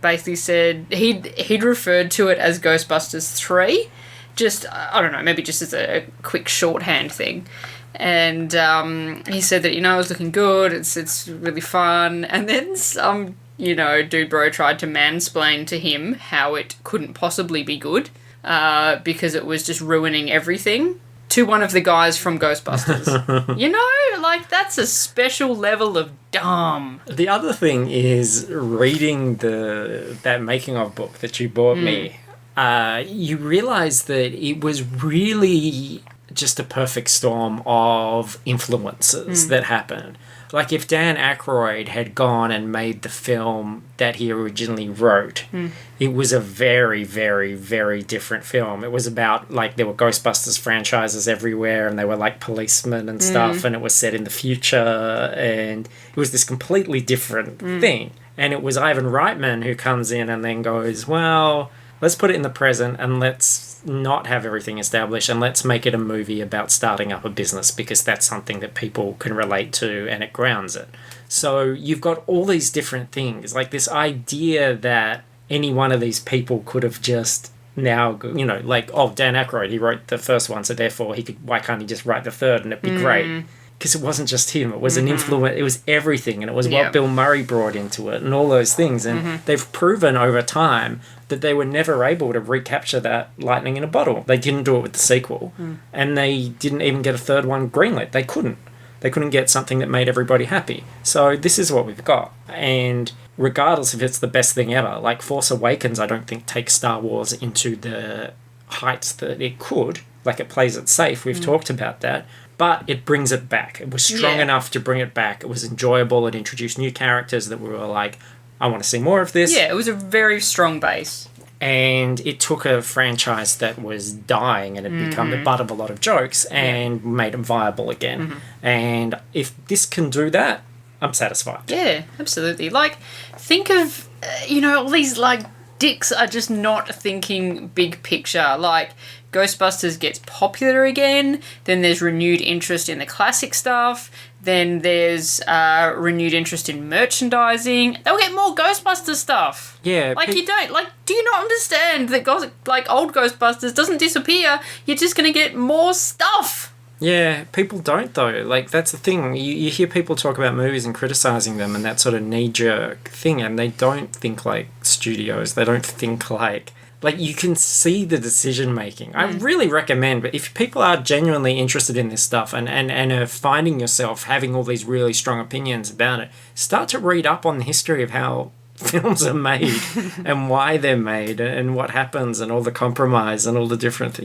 Speaker 2: basically said he'd referred to it as Ghostbusters 3. Just, I don't know, maybe just as a quick shorthand thing. And he said that, it was looking good, it's really fun. And then some, dude bro tried to mansplain to him how it couldn't possibly be good. Because it was just ruining everything, to one of the guys from Ghostbusters. That's a special level of dumb.
Speaker 1: The other thing is, reading that making of book that you bought me, you realise that it was really just a perfect storm of influences that happened. Like, if Dan Aykroyd had gone and made the film that he originally wrote, it was a very, very, very different film. It was about, like, there were Ghostbusters franchises everywhere, and they were, like, policemen and stuff, and it was set in the future, and it was this completely different thing. And it was Ivan Reitman who comes in and then goes, well, let's put it in the present, and let's not have everything established, and let's make it a movie about starting up a business, because that's something that people can relate to and it grounds it. So you've got all these different things, like this idea that any one of these people could have just now, like, oh, Dan Aykroyd, he wrote the first one, so therefore why can't he just write the third and it'd be great? Because it wasn't just him, it was an influence, it was everything, and it was what Bill Murray brought into it and all those things. And they've proven over time that they were never able to recapture that lightning in a bottle. They didn't do it with the sequel, and they didn't even get a third one greenlit. They couldn't get something that made everybody happy. So this is what we've got. And regardless if it's the best thing ever, like Force Awakens, I don't think takes Star Wars into the heights that it could. Like, it plays it safe. We've talked about that. but it brings it back. It was strong enough to bring it back. It was enjoyable. It introduced new characters that we were like, I want to see more of this.
Speaker 2: Yeah, it was a very strong base.
Speaker 1: And it took a franchise that was dying and had become the butt of a lot of jokes and made it viable again. And if this can do that, I'm satisfied.
Speaker 2: Yeah, absolutely. Like, think of, all these, like, dicks are just not thinking big picture. Like, Ghostbusters gets popular again, then there's renewed interest in the classic stuff, then there's renewed interest in merchandising. They'll get more Ghostbusters stuff.
Speaker 1: Yeah.
Speaker 2: Like, do you not understand that, old Ghostbusters doesn't disappear? You're just going to get more stuff.
Speaker 1: Yeah, people don't, though. Like, that's the thing. You hear people talk about movies and criticising them and that sort of knee-jerk thing, and they don't think like studios. They don't think like you can see the decision-making. I really recommend, but if people are genuinely interested in this stuff and are finding yourself having all these really strong opinions about it, start to read up on the history of how films are made and why they're made and what happens and all the compromise and all the different...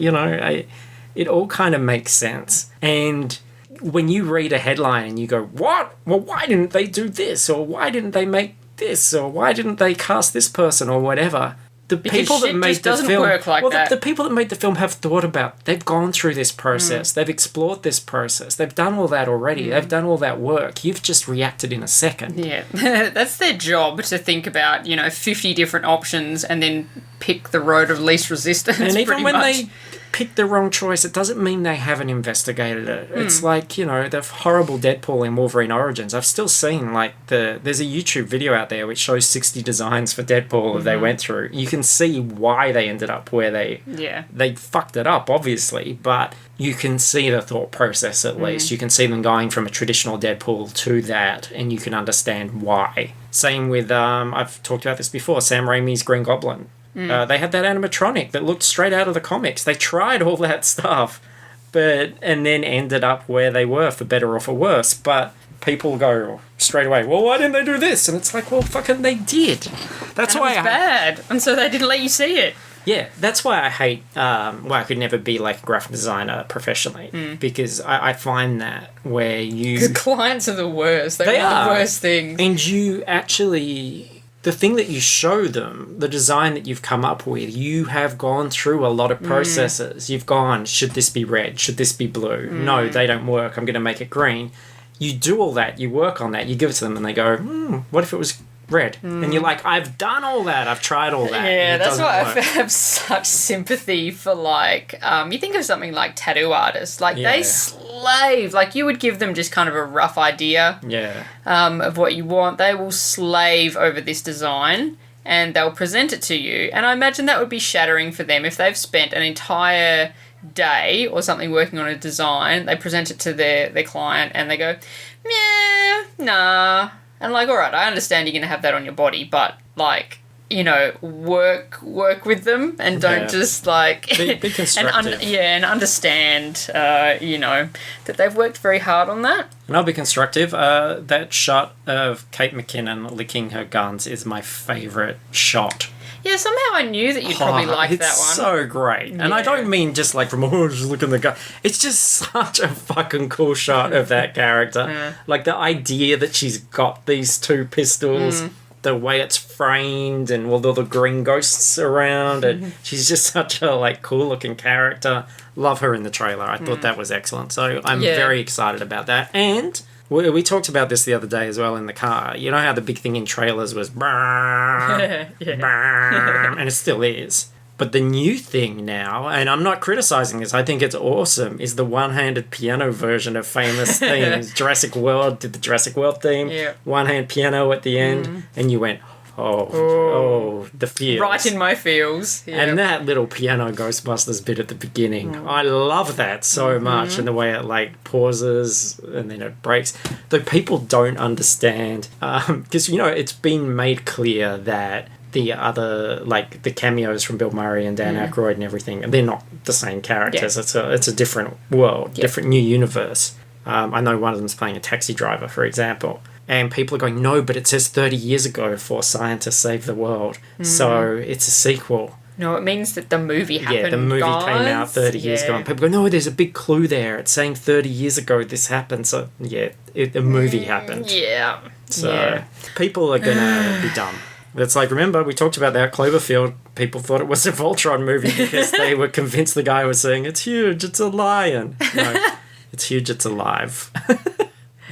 Speaker 1: It all kind of makes sense. And when you read a headline and you go, what? Well, why didn't they do this? Or why didn't they make this? Or why didn't they cast this person or whatever? The people that made the film...
Speaker 2: work like that.
Speaker 1: The people that made the film have thought about... They've gone through this process. They've explored this process. They've done all that already. They've done all that work. You've just reacted in a second.
Speaker 2: Yeah. That's their job, to think about, 50 different options and then pick the road of least resistance.
Speaker 1: And even when they pick the wrong choice, it doesn't mean they haven't investigated it. It's like, the horrible Deadpool in Wolverine Origins. I've still seen, there's a YouTube video out there which shows 60 designs for Deadpool that they went through. You can see why they ended up where they fucked it up, obviously, but you can see the thought process at least. You can see them going from a traditional Deadpool to that, and you can understand why. Same with, I've talked about this before, Sam Raimi's Green Goblin. They had that animatronic that looked straight out of the comics. They tried all that stuff, and then ended up where they were, for better or for worse. But people go straight away, well, why didn't they do this? And it's like, well, fucking they did. That's why
Speaker 2: it's bad. And so they didn't let you see it.
Speaker 1: Yeah, that's why I hate, I could never be like a graphic designer professionally, because I find that where you...
Speaker 2: The clients are the worst. They are the worst things.
Speaker 1: And you actually... The thing that you show them, the design that you've come up with, you have gone through a lot of processes. You've gone, should this be red? Should this be blue? No, they don't work. I'm going to make it green. You do all that. You work on that. You give it to them and they go, what if it was red? And you're like, I've done all that. I've tried all that.
Speaker 2: Yeah, that's why I have such sympathy for, you think of something like tattoo artists. They slave. You would give them just kind of a rough idea of what you want. They will slave over this design and they'll present it to you. And I imagine that would be shattering for them if they've spent an entire day or something working on a design. They present it to their client and they go, yeah, nah. And all right, I understand you're going to have that on your body, but work with them and don't just
Speaker 1: be constructive.
Speaker 2: and understand that they've worked very hard on that.
Speaker 1: And I'll be constructive. That shot of Kate McKinnon licking her guns is my favourite shot.
Speaker 2: Yeah, somehow I knew that you'd probably like that one.
Speaker 1: It's so great. And I don't mean just from, just looking at the gun. It's just such a fucking cool shot of that character. The idea that she's got these two pistols, the way it's framed and all the green ghosts around it. She's just such a cool looking character. Love her in the trailer. I thought that was excellent. So I'm very excited about that. And we talked about this the other day as well in the car. You know how the big thing in trailers was and it still is. But the new thing now, and I'm not criticising this, I think it's awesome, is the one-handed piano version of famous themes. Jurassic World did the Jurassic World theme, one-hand piano at the end, and you went, the feels.
Speaker 2: Right in my feels. Yep.
Speaker 1: And that little piano Ghostbusters bit at the beginning, I love that so much, and the way it pauses and then it breaks. Though people don't understand, because it's been made clear that the other, the cameos from Bill Murray and Dan Aykroyd and everything, they're not the same characters. It's a different world, different new universe. I know one of them's playing a taxi driver, for example. And people are going, no, but it says 30 years ago for scientists saved the world. So it's a sequel.
Speaker 2: No, it means that the movie happened,
Speaker 1: Yeah, the movie came out 30 years ago, and people go, no, there's a big clue there. It's saying 30 years ago this happened. So, yeah, the movie happened.
Speaker 2: Yeah.
Speaker 1: So, people are going to be dumb. It's like, remember, we talked about that Cloverfield. People thought it was a Voltron movie because they were convinced the guy was saying, it's huge, it's a lion. No, it's huge, it's alive.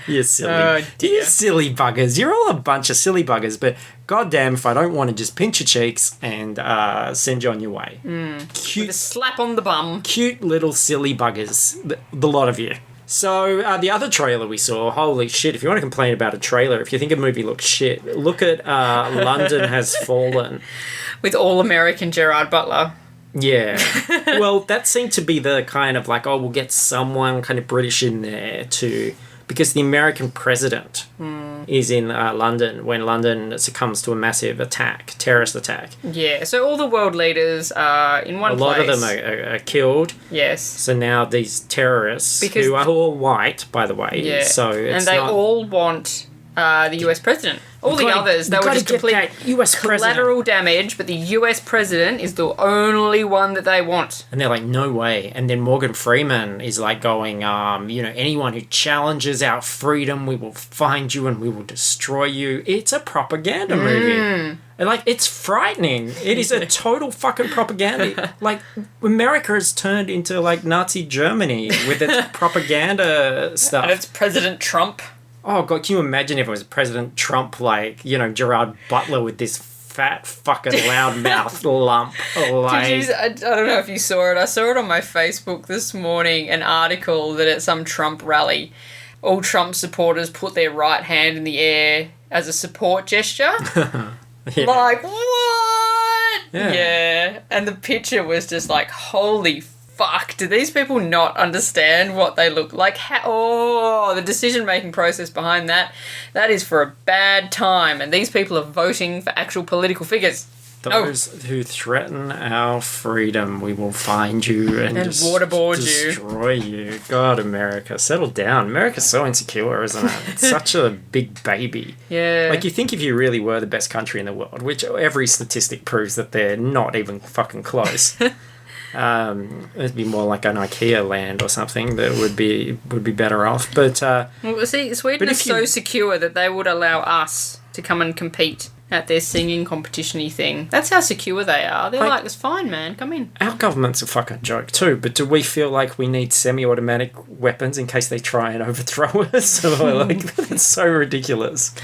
Speaker 1: You silly buggers. You're all a bunch of silly buggers, but goddamn if I don't want to just pinch your cheeks and send you on your way.
Speaker 2: Cute. With a slap on the bum.
Speaker 1: Cute little silly buggers. The lot of you. So, the other trailer we saw, holy shit, if you want to complain about a trailer, if you think a movie looks shit, look at London Has Fallen.
Speaker 2: With all-American Gerard Butler.
Speaker 1: Yeah. Well, that seemed to be the kind of like, oh, we'll get someone kind of British in there to... Because the American president is in London when London succumbs to a massive terrorist attack.
Speaker 2: Yeah, so all the world leaders are in one place.
Speaker 1: A lot of them are killed.
Speaker 2: Yes.
Speaker 1: So now these terrorists, who are all white, by the way.
Speaker 2: Yeah.
Speaker 1: So it's
Speaker 2: and they all want the US president. All the others, they were just complete
Speaker 1: US
Speaker 2: collateral damage, but the US president is the only one that they want.
Speaker 1: And they're like, no way. And then Morgan Freeman is like going, anyone who challenges our freedom, we will find you and we will destroy you. It's a propaganda movie. And like, it's frightening. It is a total fucking propaganda. Like, America has turned into like Nazi Germany with its propaganda stuff.
Speaker 2: And it's President Trump.
Speaker 1: Oh, God, can you imagine if it was President Trump, like, Gerard Butler with this fat fucking loudmouth lump? Like...
Speaker 2: I don't know if you saw it. I saw it on my Facebook this morning, an article that at some Trump rally, all Trump supporters put their right hand in the air as a support gesture.
Speaker 1: Yeah.
Speaker 2: Like, what?
Speaker 1: Yeah.
Speaker 2: And the picture was just like, holy fuck, do these people not understand what they look like? The decision-making process behind that is for a bad time, and these people are voting for actual political figures.
Speaker 1: Those who threaten our freedom, we will find you and
Speaker 2: waterboard
Speaker 1: destroy you. God, America, settle down. America's so insecure, isn't it? It's such a big baby.
Speaker 2: Yeah.
Speaker 1: Like, you think if you really were the best country in the world, which every statistic proves that they're not even fucking close... it'd be more like an IKEA land or something that would be better off. But
Speaker 2: well, see, Sweden is so secure that they would allow us to come and compete at their singing competition-y thing. That's how secure they are. They're like, it's fine, man, come in.
Speaker 1: Our government's a fucking joke too, but do we feel like we need semi-automatic weapons in case they try and overthrow us? That's so ridiculous.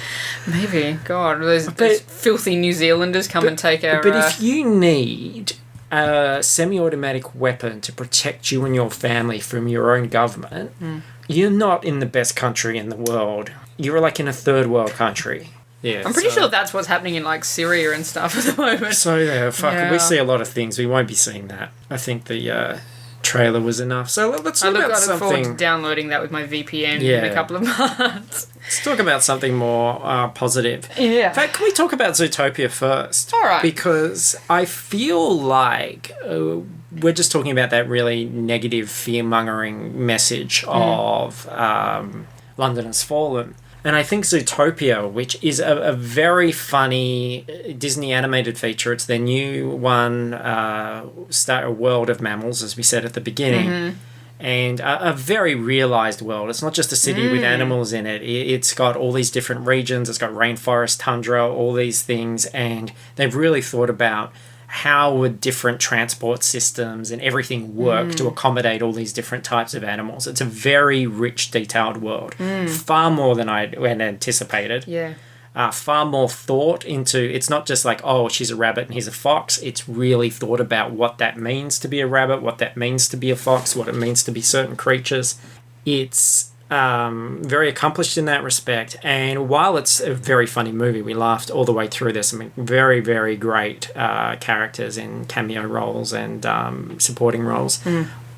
Speaker 2: Maybe. God, those filthy New Zealanders come and take our...
Speaker 1: But if you need a semi-automatic weapon to protect you and your family from your own government, you're not in the best country in the world. You're like in a third world country. Yeah,
Speaker 2: I'm pretty sure that's what's happening in like Syria and stuff at the moment.
Speaker 1: So we see a lot of things. We won't be seeing that. I think the trailer was enough. So let's talk about something. I look forward to
Speaker 2: downloading that with my VPN in a couple of months.
Speaker 1: Let's talk about something more positive.
Speaker 2: Yeah.
Speaker 1: In fact, can we talk about Zootopia first?
Speaker 2: All right.
Speaker 1: Because I feel like we're just talking about that really negative, fear-mongering message of London Has Fallen. And I think Zootopia, which is a very funny Disney animated feature, it's their new one, A World of Mammals, as we said at the beginning, and a very realised world. It's not just a city with animals in it. It's got all these different regions. It's got rainforest, tundra, all these things, and they've really thought about how would different transport systems and everything work to accommodate all these different types of animals. It's a very rich, detailed world. Far more than I had anticipated.
Speaker 2: Yeah.
Speaker 1: Far more thought into... It's not just like, oh, she's a rabbit and he's a fox. It's really thought about what that means to be a rabbit, what that means to be a fox, what it means to be certain creatures. It's... very accomplished in that respect, and while it's a very funny movie, we laughed all the way through this. I mean, very, very great characters in cameo roles and supporting roles,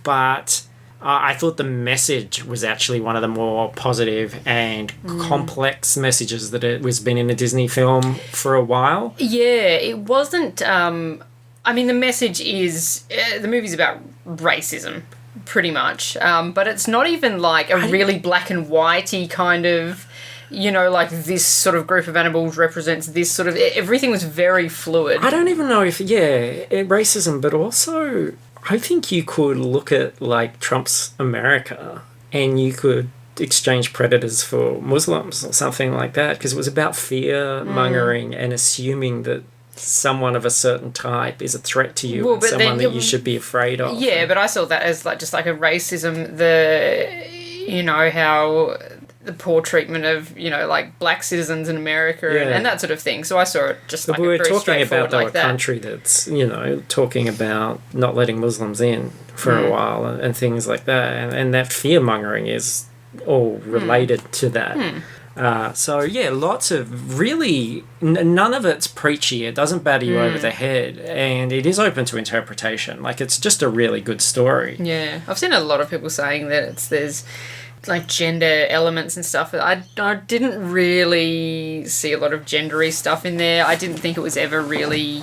Speaker 1: but I thought the message was actually one of the more positive and complex messages that it was been in a Disney film for a while.
Speaker 2: Yeah, it wasn't... I mean, the message is... the movie's about racism, pretty much. But it's not even like a really black and whitey kind of you know, like this sort of group of animals represents this sort of... Everything was very fluid.
Speaker 1: I don't even know if, racism, but also I think you could look at, like, Trump's America and you could exchange predators for Muslims or something like that, because it was about fear-mongering and assuming that someone of a certain type is a threat to you and someone that you should be afraid of.
Speaker 2: Yeah, but I saw that as like just like a racism, you know, how the poor treatment of, you know, like black citizens in America and that sort of thing. So I saw it just like
Speaker 1: we were
Speaker 2: very
Speaker 1: talking about
Speaker 2: like
Speaker 1: a country that's, you know, talking about not letting Muslims in for a while and things like that. And that fear-mongering is all related to that. So, lots of really... none of it's preachy. It doesn't batter you over the head. And it is open to interpretation. Like, it's just a really good story.
Speaker 2: Yeah. I've seen a lot of people saying that there's, like, gender elements and stuff. I didn't really see a lot of gendery stuff in there. I didn't think it was ever really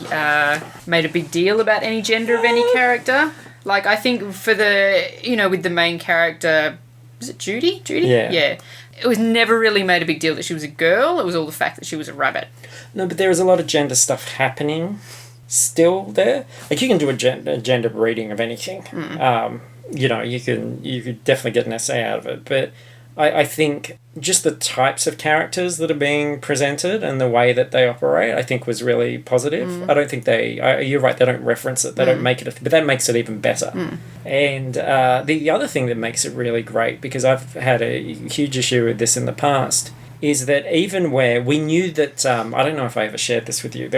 Speaker 2: made a big deal about any gender of any character. Like, I think for the... you know, with the main character... Was it Judy?
Speaker 1: Yeah.
Speaker 2: Yeah. It was never really made a big deal that she was a girl. It was all the fact that she was a rabbit.
Speaker 1: No, but there was a lot of gender stuff happening still there. Like, you can do a gender reading of anything. You know, you could definitely get an essay out of it. But I think just the types of characters that are being presented and the way that they operate, I think was really positive. I don't think you're right, they don't reference it, they don't make it, but that makes it even better. And the other thing that makes it really great, because I've had a huge issue with this in the past, is that even where we knew that, I don't know if I ever shared this with you,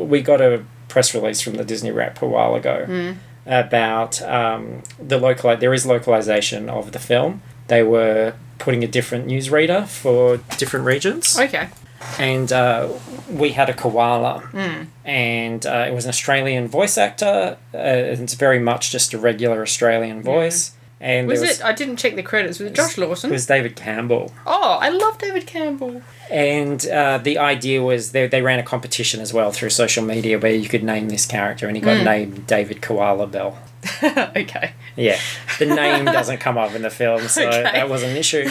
Speaker 1: we got a press release from the Disney Rep a while ago about there is localization of the film. They were putting a different newsreader for different regions.
Speaker 2: Okay.
Speaker 1: And we had a koala. And it was an Australian voice actor. It's very much just a regular Australian voice. And
Speaker 2: was it? I didn't check the credits. Was it Josh Lawson?
Speaker 1: It was David Campbell.
Speaker 2: Oh, I love David Campbell.
Speaker 1: And the idea was they ran a competition as well through social media where you could name this character, and he got named David Koala Bell.
Speaker 2: Okay.
Speaker 1: Yeah, the name doesn't come up in the film, so that was an issue.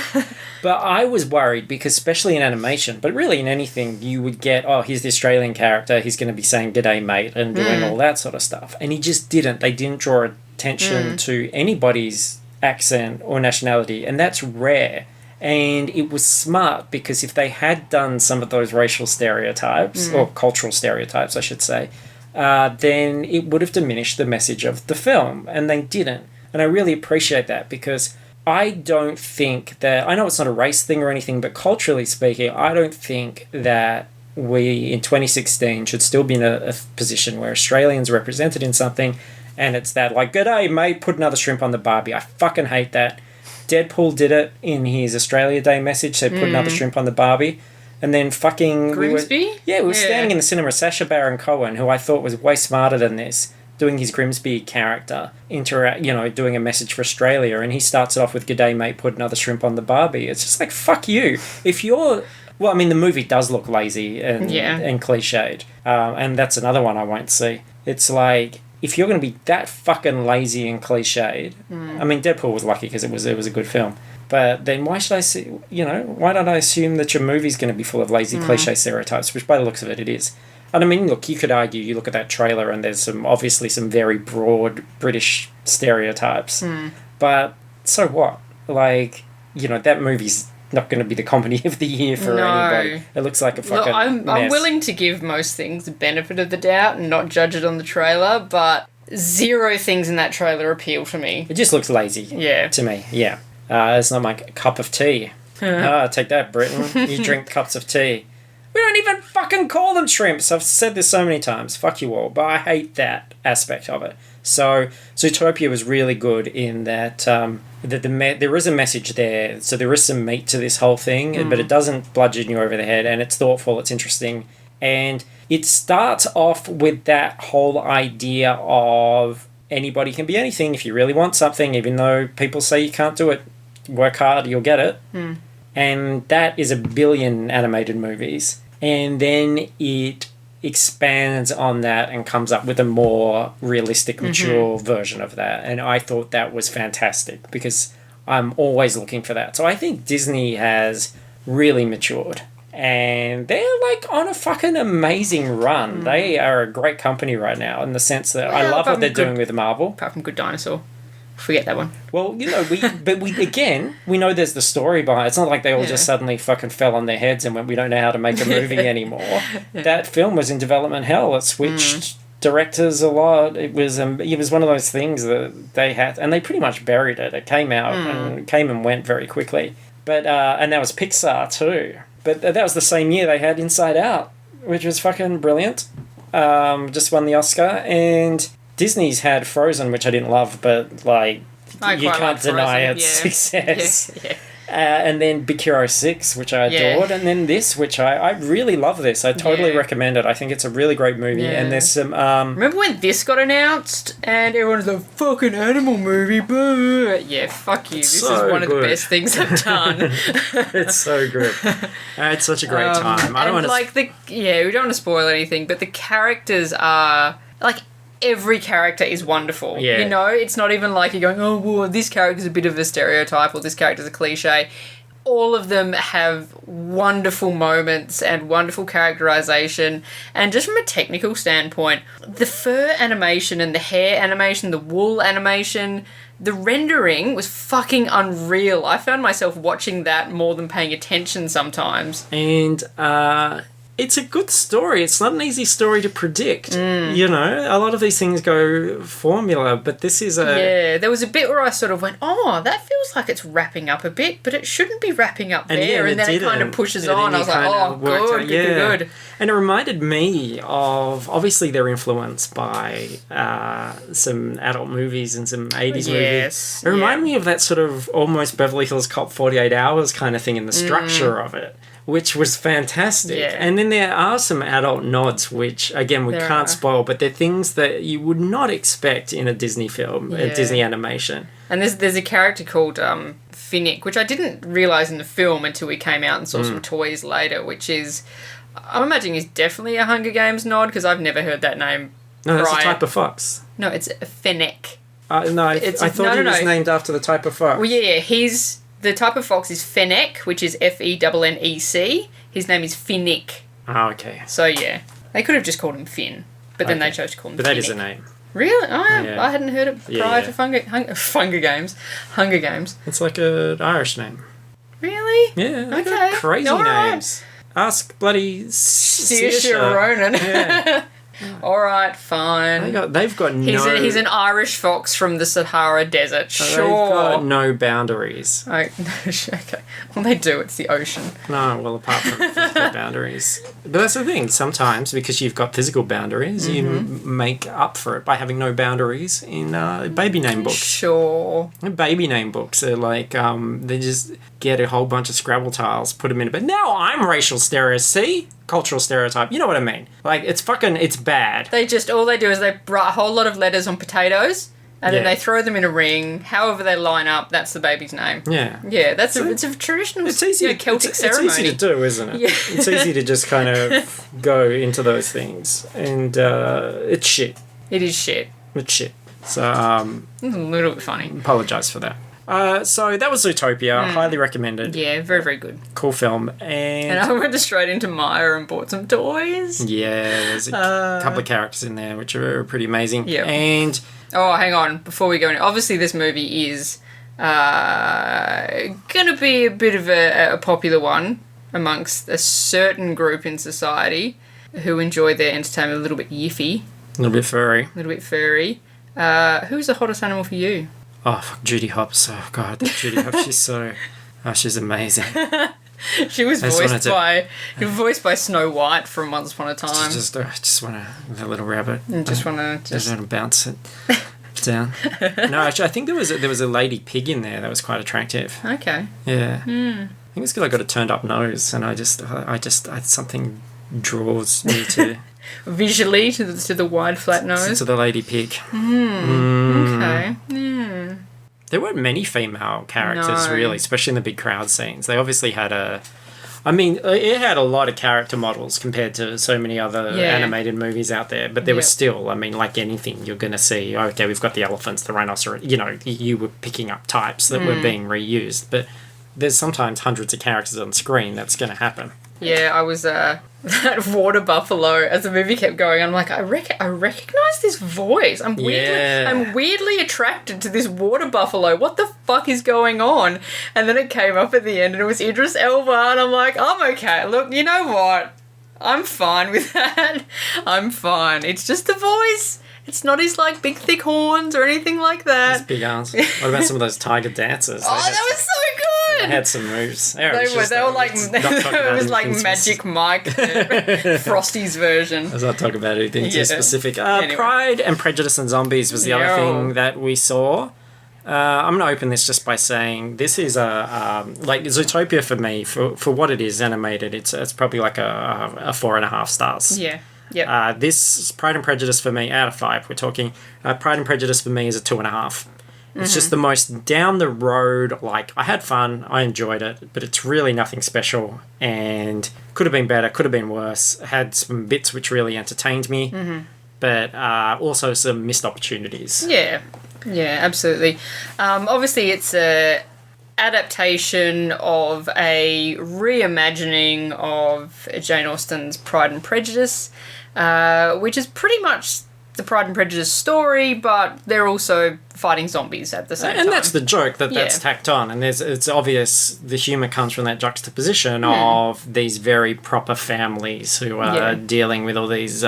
Speaker 1: But I was worried because, especially in animation, but really in anything, you would get, here's the Australian character, he's going to be saying "G'day, mate," and doing all that sort of stuff. And he just didn't. They didn't draw attention to anybody's accent or nationality, and that's rare. And it was smart, because if they had done some of those racial stereotypes, or cultural stereotypes, I should say, then it would have diminished the message of the film, and they didn't. And I really appreciate that, because I don't think that... I know it's not a race thing or anything, but culturally speaking, I don't think that we, in 2016, should still be in a position where Australians are represented in something, and it's that, like, "G'day, mate, put another shrimp on the barbie." I fucking hate that. Deadpool did it in his Australia Day message, said put another shrimp on the barbie. And then fucking...
Speaker 2: Grimsby?
Speaker 1: We were standing in the cinema, Sacha Baron Cohen, who I thought was way smarter than this, doing his Grimsby character, doing a message for Australia, and he starts it off with "G'day, mate, put another shrimp on the barbie." It's just like, fuck you. If you're... Well, I mean, the movie does look lazy and cliched. And that's another one I won't see. It's like... if you're going to be that fucking lazy and cliched, I mean, Deadpool was lucky because it was a good film. But then why should I see, why don't I assume that your movie's going to be full of lazy cliche stereotypes, which by the looks of it is. And I mean, look, you could argue, you look at that trailer and there's obviously some very broad British stereotypes. But so what? Like, that movie's not going to be the comedy of the year for anybody. It looks like a fucking mess. I'm
Speaker 2: willing to give most things the benefit of the doubt and not judge it on the trailer, but zero things in that trailer appeal to me.
Speaker 1: It just looks lazy to me, yeah. It's not my cup of tea. Take that, Britain. You drink cups of tea. We don't even fucking call them shrimps. I've said this so many times. Fuck you all. But I hate that aspect of it. So Zootopia was really good in that there is a message there. So there is some meat to this whole thing, but it doesn't bludgeon you over the head, and it's thoughtful, it's interesting. And it starts off with that whole idea of anybody can be anything if you really want something, even though people say you can't do it. Work hard, you'll get it. And that is a billion animated movies. And then it expands on that and comes up with a more realistic, mature version of that. And I thought that was fantastic because I'm always looking for that. So I think Disney has really matured. And they're like on a fucking amazing run. They are a great company right now in the sense that I love what they're doing with Marvel.
Speaker 2: Apart from Good Dinosaur. Forget that one.
Speaker 1: Well, we know there's the story behind it. It's not like they all just suddenly fucking fell on their heads and went, we don't know how to make a movie anymore. That film was in development hell. It switched directors a lot. It was one of those things that they had, and they pretty much buried it. It came out and came and went very quickly. But and that was Pixar too. But that was the same year they had Inside Out, which was fucking brilliant. Just won the Oscar. And Disney's had Frozen, which I didn't love, but like you can't deny its success. Yeah. And then Big Hero 6, which I adored, and then this, which I really love this. I totally recommend it. I think it's a really great movie, and there's some...
Speaker 2: Remember when this got announced, and everyone's like, fucking animal movie, boo! Yeah, fuck you. This is one of the best things I've done.
Speaker 1: It's so good. It's such a great time. I don't want to...
Speaker 2: we don't want to spoil anything, but the characters are... like, every character is wonderful.
Speaker 1: Yeah.
Speaker 2: You know, it's not even like you're going, oh, well, this character's a bit of a stereotype or this character's a cliche. All of them have wonderful moments and wonderful characterization. And just from a technical standpoint, the fur animation and the hair animation, the wool animation, the rendering was fucking unreal. I found myself watching that more than paying attention sometimes.
Speaker 1: And, it's a good story. It's not an easy story to predict. You know, a lot of these things go formula, but this is a...
Speaker 2: Yeah, there was a bit where I sort of went, oh, that feels like it's wrapping up a bit, but it shouldn't be wrapping up there. And then it kind of pushes on. I was like, oh, good.
Speaker 1: And it reminded me of... Obviously, they're influenced by some adult movies and some 80s movies. It reminded me of that sort of almost Beverly Hills Cop 48 Hours kind of thing in the structure of it, which was fantastic.
Speaker 2: Yeah.
Speaker 1: And then there are some adult nods, which, again, we can't spoil, but they're things that you would not expect in a Disney film, a Disney animation.
Speaker 2: And there's a character called Finnick, which I didn't realise in the film until we came out and saw some toys later, which is, I'm imagining is definitely a Hunger Games nod, because I've never heard that name
Speaker 1: No, that's a type of fox.
Speaker 2: No, it's a Finnick.
Speaker 1: I thought he was named after the type of fox.
Speaker 2: Well, yeah, the type of fox is Fennec, which is Fennec. His name is Finnick.
Speaker 1: Oh, okay.
Speaker 2: So, yeah. They could have just called him Finn, but then they chose to call him Finnick.
Speaker 1: But that is a name.
Speaker 2: Really? I hadn't heard it prior to Hunger Games.
Speaker 1: It's like an Irish name.
Speaker 2: Really?
Speaker 1: Yeah. They got crazy names. Ask bloody
Speaker 2: Saoirse Ronan. Yeah. All right, fine.
Speaker 1: They've got no...
Speaker 2: He's an Irish fox from the Sahara Desert. Sure.
Speaker 1: They've got no boundaries.
Speaker 2: Okay. Well, they do. It's the ocean.
Speaker 1: No, well, apart from physical boundaries. But that's the thing. Sometimes, because you've got physical boundaries, you make up for it by having no boundaries in baby name books.
Speaker 2: Sure.
Speaker 1: Baby name books are like, they just get a whole bunch of Scrabble tiles, put them in a... But now I'm racial see? Cultural stereotype. You know what I mean? Like, it's bad.
Speaker 2: All they do is they write a whole lot of letters on potatoes, and then they throw them in a ring. However they line up, that's the baby's name.
Speaker 1: Yeah.
Speaker 2: Yeah, it's a traditional Celtic ceremony.
Speaker 1: It's easy to do, isn't it? Yeah. It's easy to just kind of go into those things. And it's shit.
Speaker 2: It is shit.
Speaker 1: It's shit. So,
Speaker 2: it's a little bit funny.
Speaker 1: Apologise for that. So that was Zootopia. Highly recommended.
Speaker 2: Yeah, very, very good.
Speaker 1: Cool film. And
Speaker 2: I went straight into Myer and bought some toys.
Speaker 1: Yeah, there's a couple of characters in there which are pretty amazing.
Speaker 2: Yeah.
Speaker 1: And...
Speaker 2: Oh, hang on. Before we go in, obviously this movie is going to be a bit of a popular one amongst a certain group in society who enjoy their entertainment a little bit yiffy.
Speaker 1: A little bit furry.
Speaker 2: Who's the hottest animal for you?
Speaker 1: Oh, fuck, Judy Hopps. Oh, God. Judy Hopps, she's so... Oh, she's amazing.
Speaker 2: She was voiced by Snow White from Once Upon a Time.
Speaker 1: I just want a little rabbit.
Speaker 2: And just want
Speaker 1: to bounce it down. No, actually, I think there was a lady pig in there that was quite attractive.
Speaker 2: Okay.
Speaker 1: Yeah. I think it's because I got a turned up nose, and I something draws me to...
Speaker 2: Visually to the wide flat nose?
Speaker 1: To the lady pig.
Speaker 2: Okay. Yeah.
Speaker 1: There weren't many female characters, really, especially in the big crowd scenes. They obviously had it had a lot of character models compared to so many other animated movies out there, but there was still, like anything, you're going to see, okay, we've got the elephants, the rhinoceros, you were picking up types that were being reused, but there's sometimes hundreds of characters on screen. That's going to happen.
Speaker 2: Yeah, I was that water buffalo. As the movie kept going, I'm like, I recognize this voice. I'm weirdly attracted to this water buffalo. What the fuck is going on? And then it came up at the end, and it was Idris Elba, and I'm like, I'm okay. Look, you know what? I'm fine with that. I'm fine. It's just the voice. It's not his, like, big, thick horns or anything like that.
Speaker 1: His big arms. What about some of those tiger dancers?
Speaker 2: Oh, that was so good!
Speaker 1: They had some moves.
Speaker 2: They were like, it was like Magic Mike, Frosty's version.
Speaker 1: Let's not talk about anything too specific.
Speaker 2: Anyway.
Speaker 1: Pride and Prejudice and Zombies was the other thing that we saw. I'm going to open this just by saying this is like Zootopia for me, for what it is animated, it's probably like a 4.5 stars.
Speaker 2: Yeah. Yep.
Speaker 1: This Pride and Prejudice for me, out of 5, we're talking, Pride and Prejudice for me is a 2.5. It's just the most down the road, like, I had fun, I enjoyed it, but it's really nothing special, and could have been better, could have been worse, had some bits which really entertained me, but also some missed opportunities.
Speaker 2: Yeah, absolutely. Obviously, it's a adaptation of a reimagining of Jane Austen's Pride and Prejudice, which is pretty much the Pride and Prejudice story, but they're also fighting zombies at the same time.
Speaker 1: And that's the joke that's tacked on. And it's obvious the humour comes from that juxtaposition of these very proper families who are dealing with all these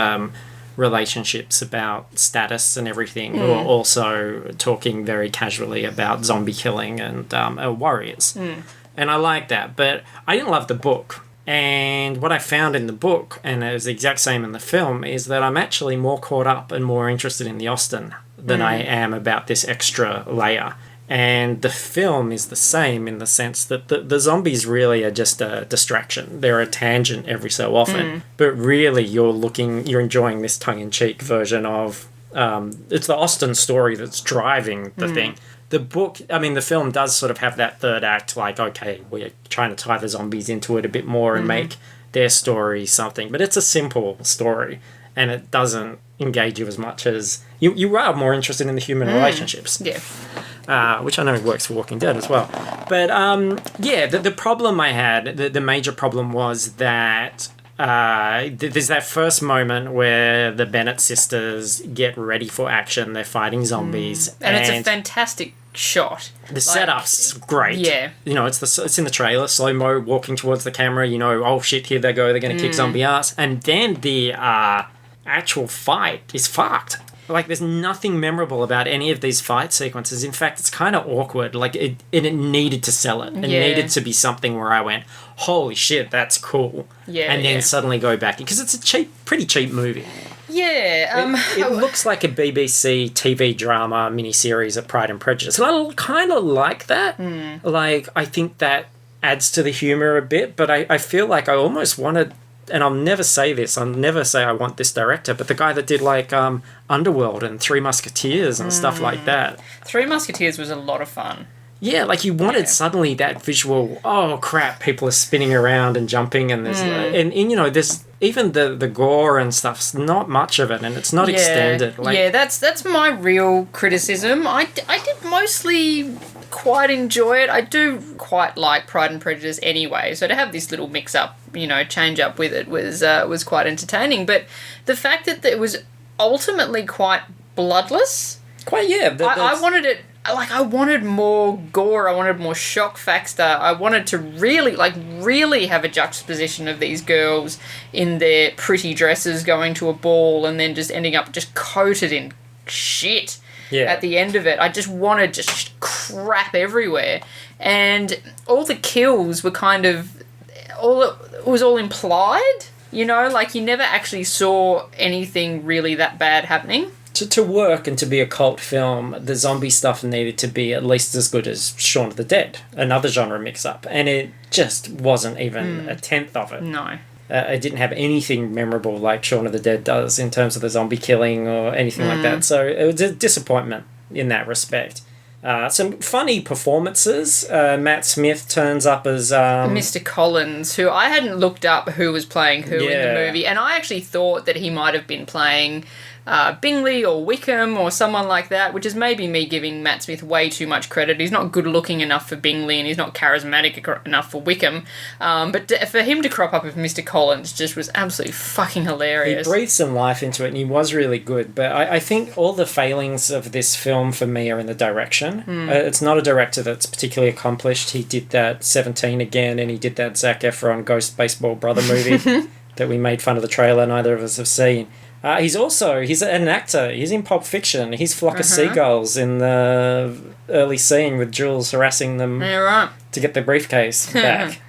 Speaker 1: relationships about status and everything, who are also talking very casually about zombie killing and warriors. And I like that. But I didn't love the book. And what I found in the book, and it was the exact same in the film, is that I'm actually more caught up and more interested in the Austen than I am about this extra layer. And the film is the same in the sense that the zombies really are just a distraction. They're a tangent every so often. But really, you're enjoying this tongue-in-cheek version of... it's the Austen story that's driving the thing. The book, the film does sort of have that third act, like, okay, we're trying to tie the zombies into it a bit more and make their story something. But it's a simple story, and it doesn't engage you as much as... You are more interested in the human relationships.
Speaker 2: Yeah.
Speaker 1: Which I know works for Walking Dead as well. But, the problem I had, the major problem was that... there's that first moment where the Bennett sisters get ready for action. They're fighting zombies.
Speaker 2: And it's a fantastic shot.
Speaker 1: The setup's great.
Speaker 2: Yeah.
Speaker 1: It's in the trailer, slow-mo, walking towards the camera, oh shit, here they go, they're going to kick zombie ass. And then the actual fight is fucked. Like, there's nothing memorable about any of these fight sequences. In fact, it's kind of awkward. Like, it needed to sell it. It needed to be something where I went, holy shit, that's cool.
Speaker 2: Yeah,
Speaker 1: and then suddenly go back. Because it's a pretty cheap movie.
Speaker 2: Yeah.
Speaker 1: It looks like a BBC TV drama miniseries of Pride and Prejudice. And I kind of like that. Like, I think that adds to the humour a bit. But I feel like I almost wanted... And I'll never say this. I'll never say I want this director. But the guy that did, like, Underworld and Three Musketeers and stuff like that.
Speaker 2: Three Musketeers was a lot of fun.
Speaker 1: Yeah, like, you wanted suddenly that visual, oh, crap, people are spinning around and jumping. And there's... And there's... Even the gore and stuff's not much of it, and it's not extended. Like,
Speaker 2: that's my real criticism. I did mostly quite enjoy it. I do quite like Pride and Prejudice anyway, so to have this little mix-up, change up with it was quite entertaining. But the fact that it was ultimately quite bloodless... I wanted it... Like, I wanted more gore, I wanted more shock factor, I wanted to really have a juxtaposition of these girls in their pretty dresses going to a ball and then just ending up just coated in shit at the end of it. I just wanted just crap everywhere. And all the kills were kind of... it was all implied, like you never actually saw anything really that bad happening.
Speaker 1: To work and to be a cult film, the zombie stuff needed to be at least as good as Shaun of the Dead, another genre mix-up, and it just wasn't even a tenth of it.
Speaker 2: No.
Speaker 1: It didn't have anything memorable like Shaun of the Dead does in terms of the zombie killing or anything like that, so it was a disappointment in that respect. Some funny performances. Matt Smith turns up as...
Speaker 2: Mr. Collins, who I hadn't looked up who was playing who in the movie, and I actually thought that he might have been playing Bingley or Wickham or someone like that, which is maybe me giving Matt Smith way too much credit. He's not good looking enough for Bingley and he's not charismatic enough for Wickham. But for him to crop up with Mr. Collins just was absolutely fucking hilarious.
Speaker 1: He breathed some life into it and he was really good. But I think all the failings of this film for me are in the direction. It's not a director that's particularly accomplished. He did that 17 again and he did that Zac Efron Ghost Baseball Brother movie that we made fun of the trailer neither of us have seen. He's an actor. He's in Pulp Fiction. He's Flock of Seagulls in the early scene with Jules harassing them to get the briefcase back.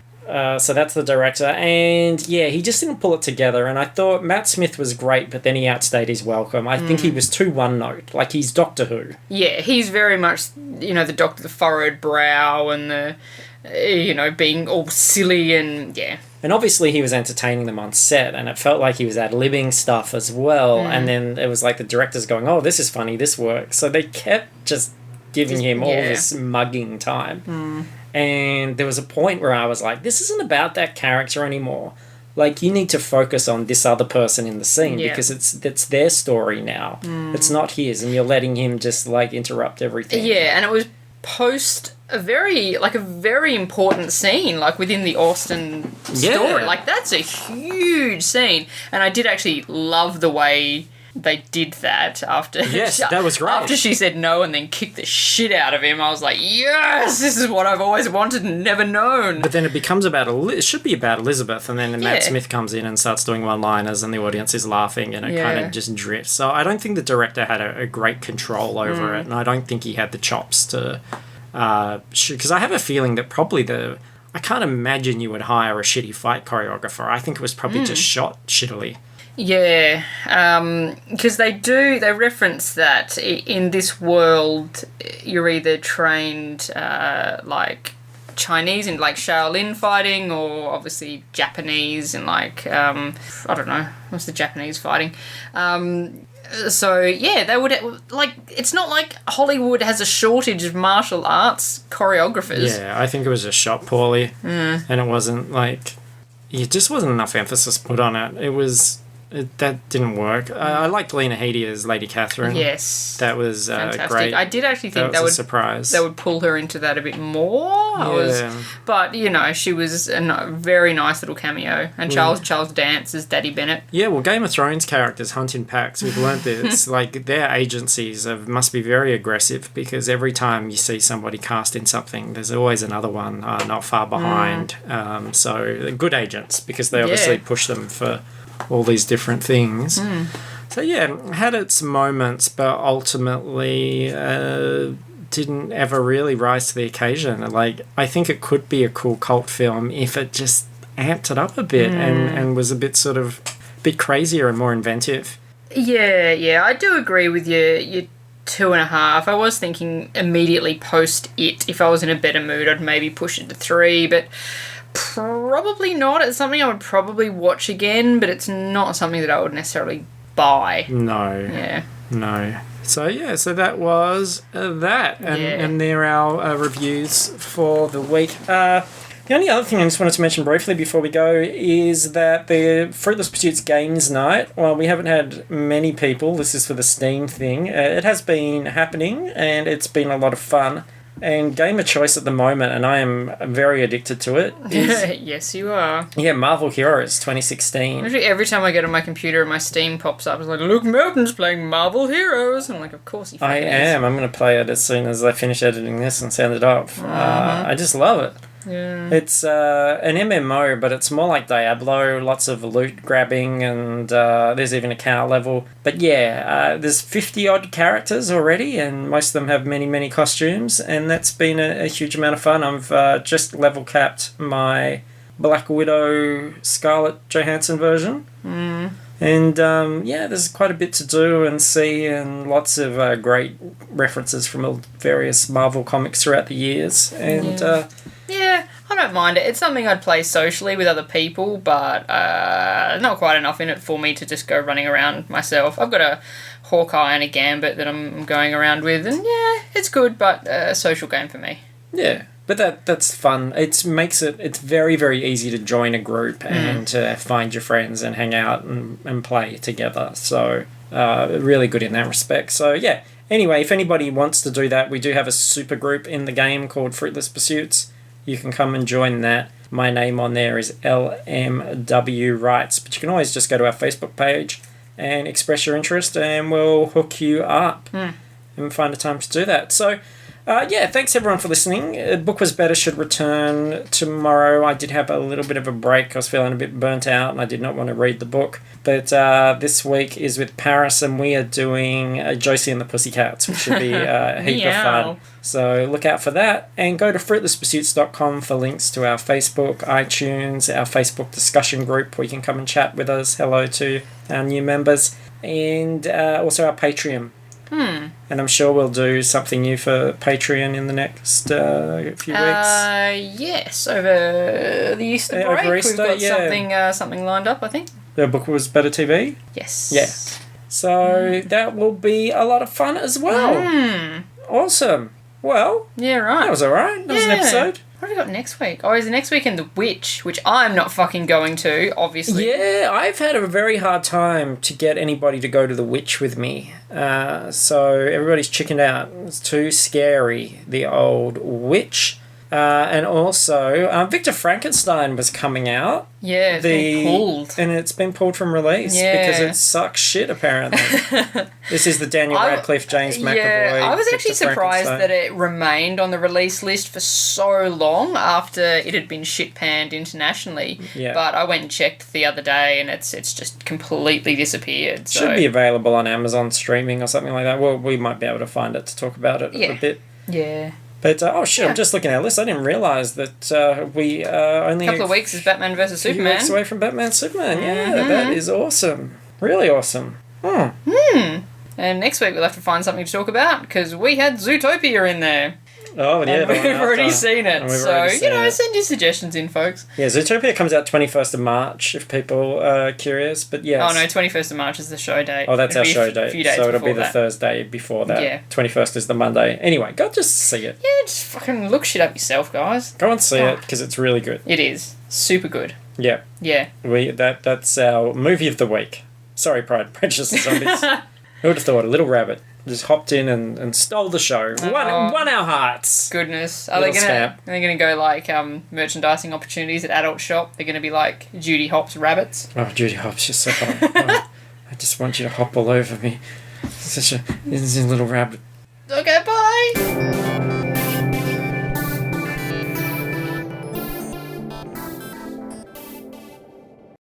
Speaker 1: So that's the director. And yeah, he just didn't pull it together. And I thought Matt Smith was great, but then he outstayed his welcome. I think he was too one note. Like he's Doctor Who.
Speaker 2: Yeah, he's very much, the doctor, the furrowed brow and the, being all silly and yeah.
Speaker 1: And obviously he was entertaining them on set and it felt like he was ad-libbing stuff as well. And then it was like the director's going, oh, this is funny, this works. So they kept just giving him all this mugging time. And there was a point where I was like, this isn't about that character anymore. Like, you need to focus on this other person in the scene because it's their story now. It's not his, and you're letting him just, like, interrupt everything.
Speaker 2: Yeah, and it was post a very important scene, like, within the Austen story. Like, that's a huge scene. And I did actually love the way they did that after...
Speaker 1: Yes, that was great.
Speaker 2: After she said no and then kicked the shit out of him, I was like, yes, this is what I've always wanted and never known.
Speaker 1: But then it becomes about... It should be about Elizabeth, and then Matt Smith comes in and starts doing one-liners and the audience is laughing and it kind of just drifts. So I don't think the director had a great control over it, and I don't think he had the chops to... Because I have a feeling that probably I can't imagine you would hire a shitty fight choreographer. I think it was probably just shot shittily.
Speaker 2: Yeah, because they reference that in this world you're either trained like Chinese in like Shaolin fighting or obviously Japanese in like, I don't know, what's the Japanese fighting? So, yeah, they would, like, it's not like Hollywood has a shortage of martial arts choreographers.
Speaker 1: Yeah, I think it was just shot poorly. And it wasn't, like, it just wasn't enough emphasis put on it. That didn't work. I liked Lena Headey as Lady Catherine.
Speaker 2: Yes.
Speaker 1: That was
Speaker 2: fantastic.
Speaker 1: great.
Speaker 2: I did actually think
Speaker 1: that was a surprise.
Speaker 2: They would pull her into that a bit more. But, she was a very nice little cameo. And Charles Dance as Daddy Bennett.
Speaker 1: Yeah, well, Game of Thrones characters hunt in packs. We've learned this. Like, their agencies must be very aggressive because every time you see somebody cast in something, there's always another one not far behind. So, they're good agents because they obviously push them for all these different things. So yeah, had its moments, but ultimately didn't ever really rise to the occasion. Like, I think it could be a cool cult film if it just amped it up a bit and was a bit crazier and more inventive.
Speaker 2: Yeah, I do agree with you. You're 2.5. I was thinking immediately post it, if I was in a better mood, I'd maybe push it to 3, but probably not. It's something I would probably watch again, but it's not something that I would necessarily buy.
Speaker 1: No.
Speaker 2: Yeah.
Speaker 1: No. So that was that. And there are our reviews for the week. The only other thing I just wanted to mention briefly before we go is that the Fruitless Pursuits Games Night, well, we haven't had many people. This is for the Steam thing. It has been happening, and it's been a lot of fun. And game of choice at the moment, and I am very addicted to it.
Speaker 2: Yes, you are.
Speaker 1: Yeah, Marvel Heroes 2016.
Speaker 2: Literally every time I go to my computer and my Steam pops up, it's like, Luke Melton's playing Marvel Heroes. And I'm like, of course he fucking is.
Speaker 1: I'm going to play it as soon as I finish editing this and send it off. I just love it.
Speaker 2: Yeah.
Speaker 1: It's an MMO, but it's more like Diablo, lots of loot grabbing, and there's even a cow level. But yeah, there's 50-odd characters already, and most of them have many, many costumes, and that's been a huge amount of fun. I've just level capped my Black Widow Scarlett Johansson version. And there's quite a bit to do and see, and lots of great references from various Marvel comics throughout the years. And
Speaker 2: yeah, I don't mind it. It's something I'd play socially with other people, but not quite enough in it for me to just go running around myself. I've got a Hawkeye and a Gambit that I'm going around with, and yeah, it's good, but a social game for me.
Speaker 1: Yeah. But that's fun. It's very, very easy to join a group and to find your friends and hang out and play together. So Really good in that respect. So, yeah. Anyway, if anybody wants to do that, we do have a super group in the game called Fruitless Pursuits. You can come and join that. My name on there is LMW Rights, but you can always just go to our Facebook page and express your interest, and we'll hook you up and find a time to do that. So, thanks everyone for listening. Book Was Better should return tomorrow. I did have a little bit of a break. I was feeling a bit burnt out and I did not want to read the book. But this week is with Paris, and we are doing Josie and the Pussycats, which should be a heap of fun. So look out for that, and go to fruitlesspursuits.com for links to our Facebook, iTunes, our Facebook discussion group where you can come and chat with us. Hello to our new members, and also our Patreon. And I'm sure we'll do something new for Patreon in the next few weeks.
Speaker 2: Yes, over the Easter break,
Speaker 1: over Easter,
Speaker 2: we've got something lined up, I think.
Speaker 1: The Book Was Better TV?
Speaker 2: Yes.
Speaker 1: Yeah. So that will be a lot of fun as well. Awesome. Well,
Speaker 2: yeah, right.
Speaker 1: That was alright. That was an episode.
Speaker 2: What have we got next week? Oh, is the next weekend The Witch, which I'm not fucking going to, obviously.
Speaker 1: Yeah, I've had a very hard time to get anybody to go to The Witch with me. So everybody's chickened out. It's too scary, the old Witch. And also, Victor Frankenstein was coming out.
Speaker 2: Yeah, it's been pulled.
Speaker 1: And it's been pulled from release because it sucks shit, apparently. This is the Daniel Radcliffe, James McAvoy.
Speaker 2: Yeah, I was actually
Speaker 1: Victor
Speaker 2: surprised that it remained on the release list for so long after it had been shit-panned internationally.
Speaker 1: Yeah.
Speaker 2: But I went and checked the other day and it's just completely disappeared. So.
Speaker 1: Should be available on Amazon streaming or something like that. Well, we might be able to find it to talk about it a bit.
Speaker 2: Yeah.
Speaker 1: But, I'm just looking at our list. I didn't realise that we only...
Speaker 2: A couple of weeks is Batman vs. Superman.
Speaker 1: Weeks away from Batman Superman. Yeah, that is awesome. Really awesome.
Speaker 2: And next week we'll have to find something to talk about because we had Zootopia in there.
Speaker 1: Oh, yeah.
Speaker 2: And we've already seen it. So, send your suggestions in, folks.
Speaker 1: Yeah, Zootopia comes out 21st of March if people are curious, but yes.
Speaker 2: Oh, no, 21st of March is the show date.
Speaker 1: Oh, that's our show date.
Speaker 2: A few days
Speaker 1: so it'll be the
Speaker 2: that.
Speaker 1: Thursday before that.
Speaker 2: Yeah.
Speaker 1: 21st is the Monday. Anyway, go just see it.
Speaker 2: Yeah, just fucking look shit up yourself, guys.
Speaker 1: Go and see it because it's really good.
Speaker 2: It is. Super good.
Speaker 1: Yeah.
Speaker 2: Yeah.
Speaker 1: That's our movie of the week. Sorry, Pride, Prejudice and Zombies. Who would have thought? A little rabbit just hopped in and stole the show. Won our hearts.
Speaker 2: Goodness. Are they gonna go like merchandising opportunities at Adult Shop? They're gonna be like Judy Hopps rabbits.
Speaker 1: Oh, Judy Hopps, you're so hot. I just want you to hop all over me. Such a little rabbit.
Speaker 2: Okay, bye.